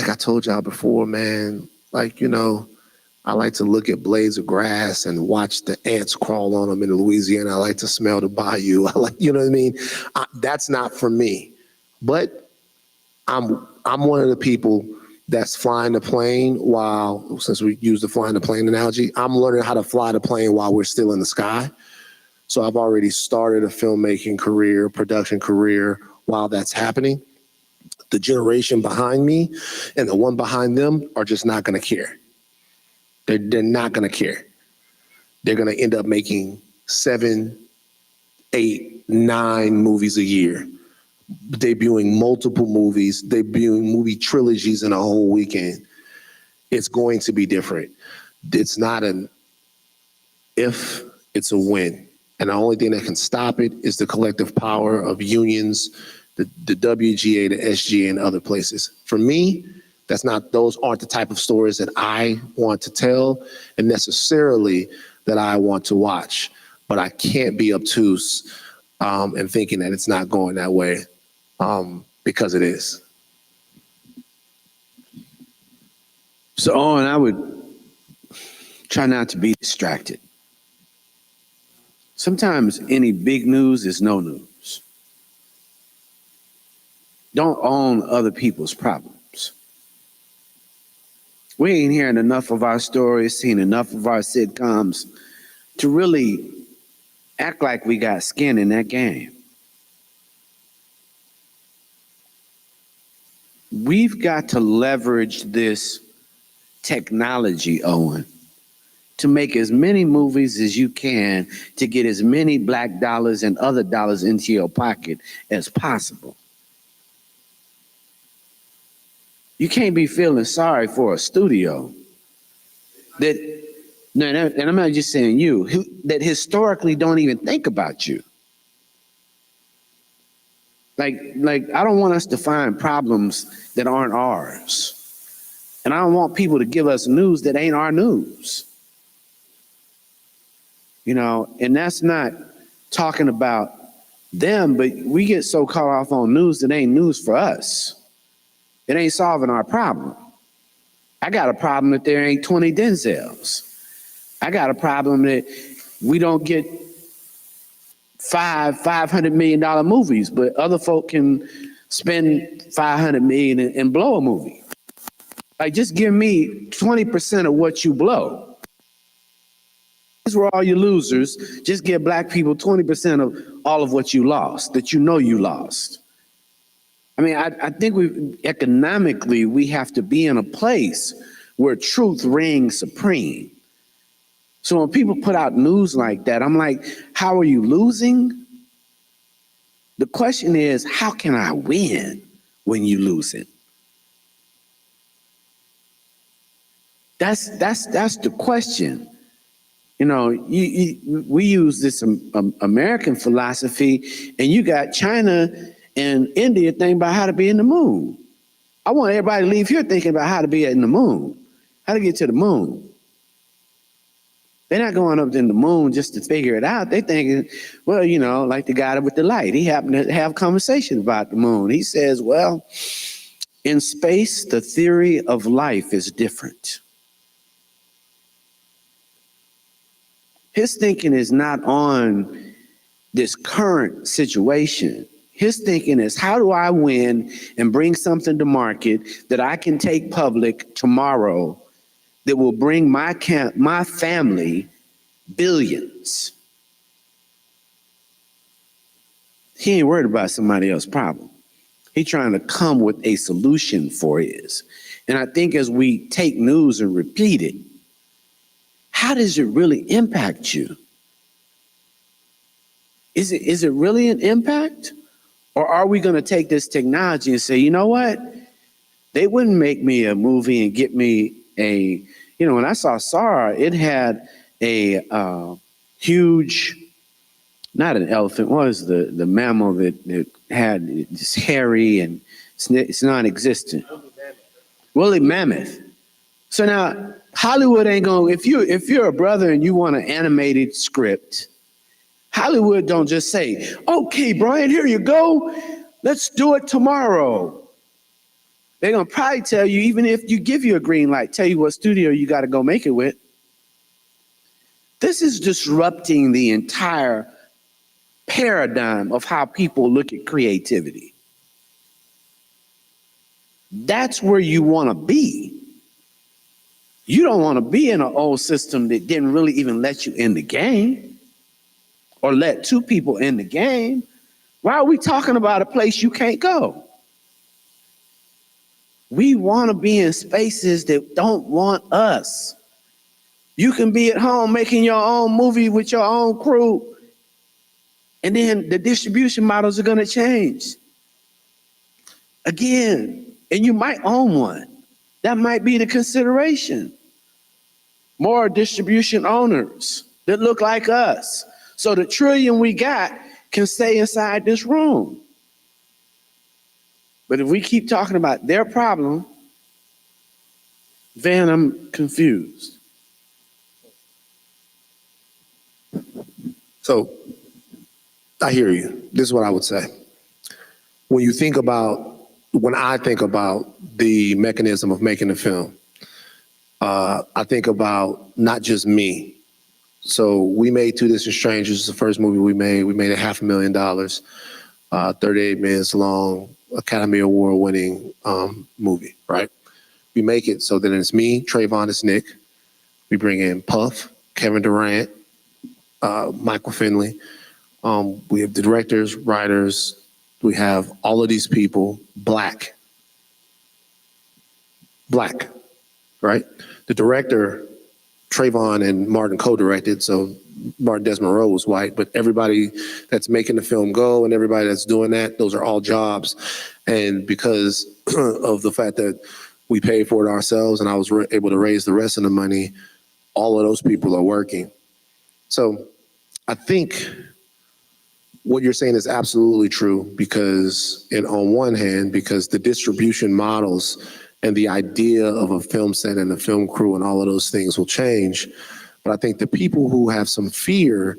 I told y'all before, man, like, you know, I like to look at blades of grass and watch the ants crawl on them in Louisiana. I like to smell the bayou. I like, you know what I mean? That's not for me. But I'm one of the people that's flying the plane while, since we use the flying the plane analogy, I'm learning how to fly the plane while we're still in the sky. So I've already started a filmmaking career, production career while that's happening. The generation behind me and the one behind them are just not going to care. They're not going to care. They're going to end up making 7, 8, 9 movies a year, debuting multiple movies, debuting movie trilogies in a whole weekend. It's going to be different. It's not an if, it's a when. And the only thing that can stop it is the collective power of unions, the WGA, the SGA, and other places. For me, those aren't the type of stories that I want to tell and necessarily that I want to watch. But I can't be obtuse and thinking that it's not going that way because it is. So, Owen, I would try not to be distracted. Sometimes any big news is no news. Don't own other people's problems. We ain't hearing enough of our stories, seen enough of our sitcoms to really act like we got skin in that game. We've got to leverage this technology, Owen, to make as many movies as you can to get as many black dollars and other dollars into your pocket as possible. You can't be feeling sorry for a studio and I'm not just saying you, that historically don't even think about you. Like I don't want us to find problems that aren't ours. And I don't want people to give us news that ain't our news. You know, and that's not talking about them, but we get so caught off on news that ain't news for us. It ain't solving our problem. I got a problem that there ain't 20 Denzels. I got a problem that we don't get $500 million movies, but other folk can spend $500 million and blow a movie. Like, just give me 20% of what you blow. These were all your losers. Just give black people 20% of all of what you lost, that you know you lost. I mean, I think economically, we have to be in a place where truth reigns supreme. So when people put out news like that, I'm like, how are you losing? The question is, how can I win when you lose it? That's the question. You know, we use this American philosophy, and you got China and India thinking about how to be in the moon. I want everybody to leave here thinking about how to be in the moon, how to get to the moon. They're not going up in the moon just to figure it out. They're thinking, well, you know, like the guy with the light. He happened to have a conversation about the moon. He says, well, in space, the theory of life is different. His thinking is not on this current situation. His thinking is, how do I win and bring something to market that I can take public tomorrow that will bring my family billions? He ain't worried about somebody else's problem. He's trying to come with a solution for his. And I think as we take news and repeat it, how does it really impact you? Is it really an impact? Or are we going to take this technology and say, you know what? They wouldn't make me a movie and get me a, when I saw Sarah, it had a huge, not an elephant, what was the mammal that had this hairy and it's non-existent? Woolly mammoth. So now Hollywood ain't going, if you're a brother and you want an animated script, Hollywood don't just say, okay, Brian, here you go. Let's do it tomorrow. They're going to probably tell you, even if you give you a green light, tell you what studio you got to go make it with. This is disrupting the entire paradigm of how people look at creativity. That's where you want to be. You don't want to be in an old system that didn't really even let you in the game or let two people in the game. Why are we talking about a place you can't go? We want to be in spaces that don't want us. You can be at home making your own movie with your own crew, and then the distribution models are going to change. Again, and you might own one. That might be the consideration. More distribution owners that look like us. So the trillion we got can stay inside this room. But if we keep talking about their problem, then I'm confused. So I hear you. This is what I would say. When I think about the mechanism of making a film, I think about not just me. So we made Two Distant Strangers. It's the first movie we made. We made it $500,000, 38 minutes long, Academy Award winning movie, right? We make it so that it's me, Trayvon, it's Nick. We bring in Puff, Kevin Durant, Michael Finley. We have the directors, writers. We have all of these people, black, right? The director, Trayvon and Martin co-directed, so Martin Desmond Rowe was white, but everybody that's making the film go and everybody that's doing that, those are all jobs. And because of the fact that we paid for it ourselves and I was able to raise the rest of the money, all of those people are working. So I think what you're saying is absolutely true because, and on one hand, because the distribution models and the idea of a film set and a film crew and all of those things will change. But I think the people who have some fear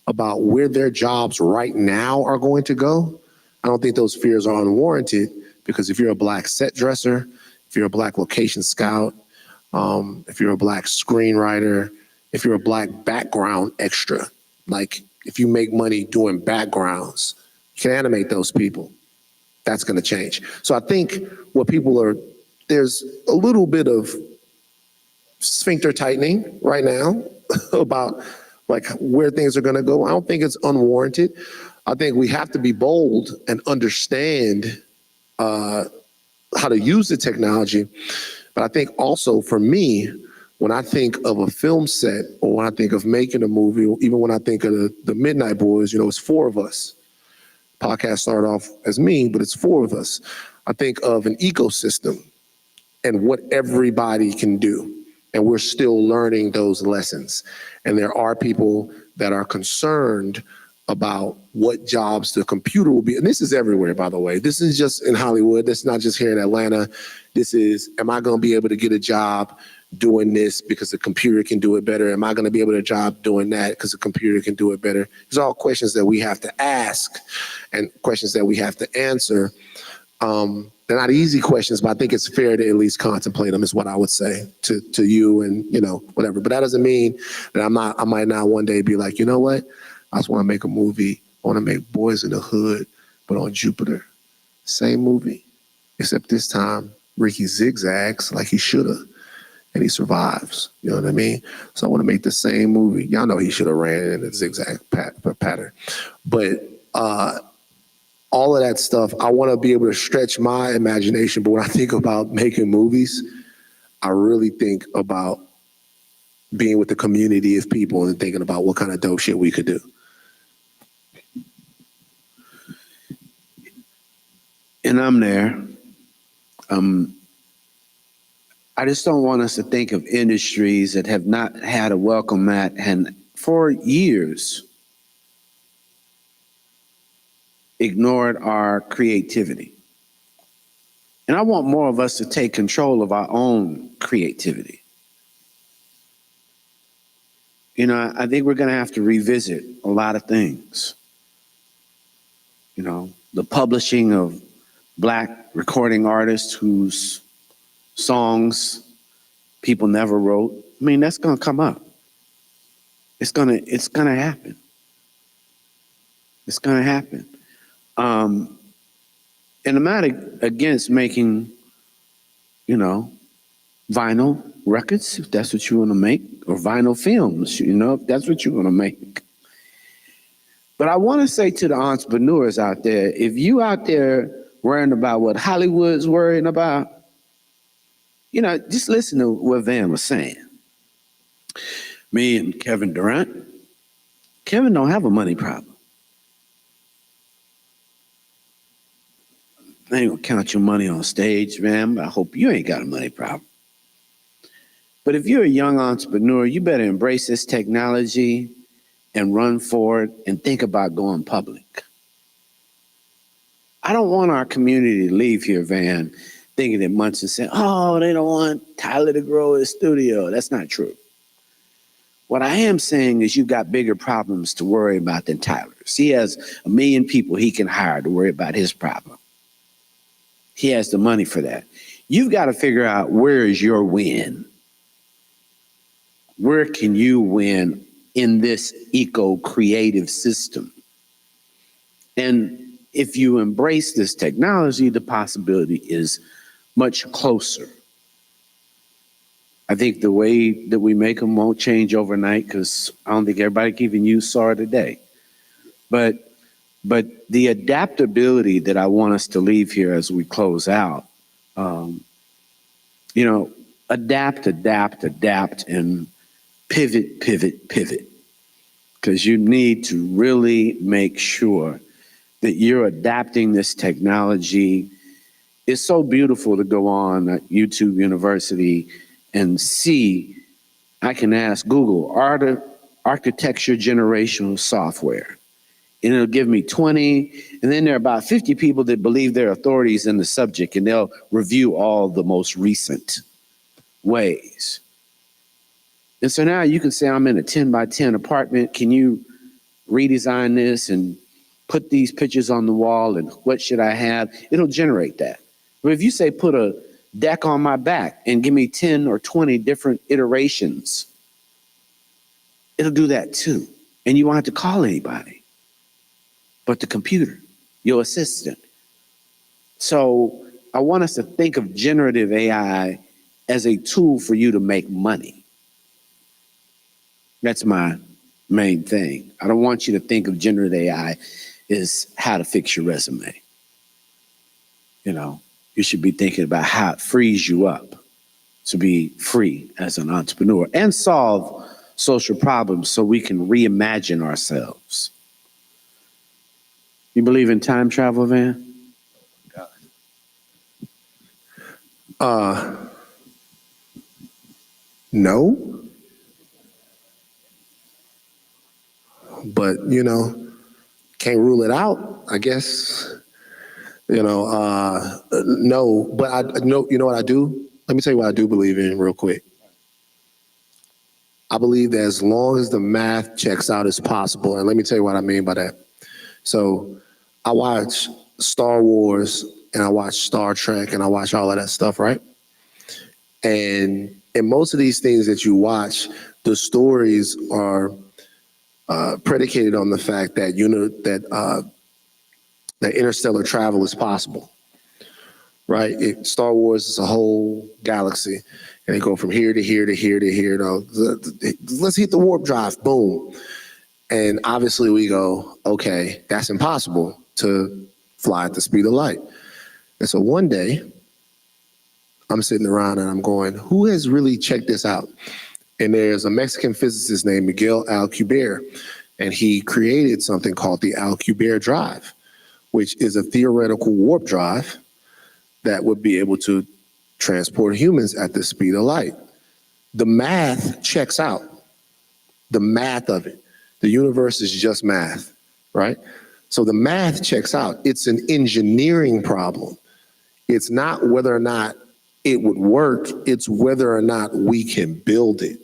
about where their jobs right now are going to go, I don't think those fears are unwarranted because if you're a black set dresser, if you're a black location scout, if you're a black screenwriter, if you're a black background extra, like if you make money doing backgrounds, you can animate those people. That's going to change. So I think what people are, there's a little bit of sphincter tightening right now about like where things are going to go. I don't think it's unwarranted. I think we have to be bold and understand how to use the technology. But I think also for me, when I think of a film set or when I think of making a movie, or even when I think of the Midnight Boys, it's 4 of us. Podcast started off as me, but it's 4 of us. I think of an ecosystem and what everybody can do. And we're still learning those lessons. And there are people that are concerned about what jobs the computer will be. And this is everywhere, by the way. This is just in Hollywood. This is not just here in Atlanta. This is, am I going to be able to get a job doing this because the computer can do it better? Am I going to be able to job doing that because the computer can do it better? These are all questions that we have to ask and questions that we have to answer. They're not easy questions, but I think it's fair to at least contemplate them is what I would say to you and, whatever. But that doesn't mean that I might not one day be like, you know what? I just want to make a movie. I want to make Boys in the Hood, but on Jupiter. Same movie, except this time Ricky zigzags like he should have, and he survives. You know what I mean? So I want to make the same movie. Y'all know he should have ran in a zigzag pattern. But all of that stuff, I want to be able to stretch my imagination. But when I think about making movies, I really think about being with the community of people and thinking about what kind of dope shit we could do. And I'm there. I just don't want us to think of industries that have not had a welcome mat and for years ignored our creativity. And I want more of us to take control of our own creativity. You know, I think we're going to have to revisit a lot of things. You know, the publishing of Black recording artists whose songs people never wrote. I mean, that's going to come up. It's going to happen. It's going to happen. And I'm not against making, you know, vinyl records, if that's what you want to make, or vinyl films, you know, if that's what you want to make. But I want to say to the entrepreneurs out there, if you out there worrying about what Hollywood's worrying about, you know, just listen to what Van was saying. Me and Kevin Durant, Kevin don't have a money problem. I ain't gonna count your money on stage, man, but I hope you ain't got a money problem. But if you're a young entrepreneur, you better embrace this technology and run for it and think about going public. I don't want our community to leave here, Van, thinking that Munson said, oh, they don't want Tyler to grow his studio. That's not true. What I am saying is you've got bigger problems to worry about than Tyler's. He has 1 million people he can hire to worry about his problem. He has the money for that. You've got to figure out where is your win. Where can you win in this eco-creative system? And if you embrace this technology, the possibility is much closer. I think the way that we make them won't change overnight because I don't think everybody can even use SAR today. But the adaptability that I want us to leave here as we close out, you know, adapt, and pivot. Because you need to really make sure that you're adapting this technology. It's so beautiful to go on at YouTube University and see, I can ask Google, architecture generational software. And it'll give me 20, and then there are about 50 people that believe they're authorities in the subject, and they'll review all the most recent ways. And so now you can say, I'm in a 10 by 10 apartment. Can you redesign this and put these pictures on the wall, and what should I have? It'll generate that. But if you say, put a deck on my back and give me 10 or 20 different iterations, it'll do that too. And you won't have to call anybody but the computer, your assistant. So I want us to think of generative AI as a tool for you to make money. That's my main thing. I don't want you to think of generative AI as how to fix your resume. You know, you should be thinking about how it frees you up to be free as an entrepreneur and solve social problems so we can reimagine ourselves. You believe in time travel, Van? No. But, you know, can't rule it out, I guess. You know, no, but I know, you know what I do? Let me tell you what I do believe in real quick. I believe that as long as the math checks out as possible, and let me tell you what I mean by that. So I watch Star Wars and I watch Star Trek and I watch all of that stuff, right? And in most of these things that you watch, the stories are predicated on the fact that, you know, that interstellar travel is possible, right? Star Wars is a whole galaxy, and they go from here to here to here to here. Let's hit the warp drive, boom. And obviously we go, okay, that's impossible to fly at the speed of light. And so one day, I'm sitting around and I'm going, who has really checked this out? And there's a Mexican physicist named Miguel Alcubierre, and he created something called the Alcubierre drive, which is a theoretical warp drive that would be able to transport humans at the speed of light. The math checks out. The math of it. The universe is just math, right? So the math checks out. It's an engineering problem. It's not whether or not it would work, it's whether or not we can build it.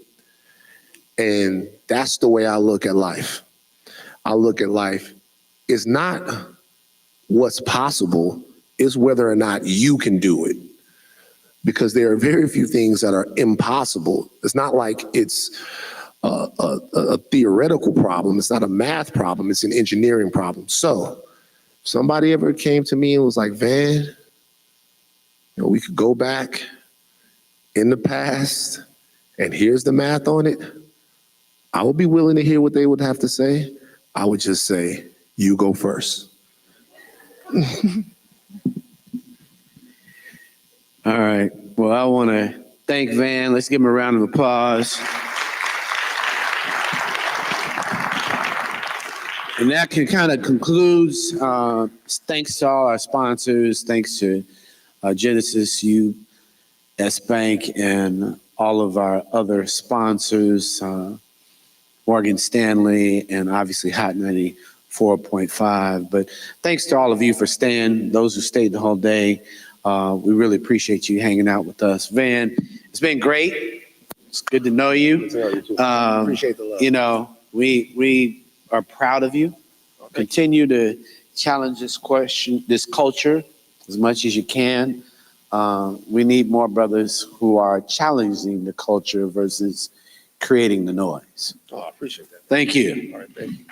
And that's the way I look at life. I look at life, it's not what's possible, it's whether or not you can do it. Because there are very few things that are impossible. It's not like it's a theoretical problem. It's not a math problem. It's an engineering problem. So somebody ever came to me and was like, Van, you know, we could go back in the past and here's the math on it. I would be willing to hear what they would have to say. I would just say, you go first. All right. Well, I want to thank Van. Let's give him a round of applause. And that kind of concludes. Thanks to all our sponsors. Thanks to Genesis U.S. Bank and all of our other sponsors, Morgan Stanley and obviously Hot 94.5. But thanks to all of you for staying, those who stayed the whole day. We really appreciate you hanging out with us. Van, it's been great. It's good to know you. Appreciate the love. You know, we are proud of you. Continue to challenge this culture as much as you can. We need more brothers who are challenging the culture versus creating the noise. Oh, I appreciate that. Thank you. All right, thank you.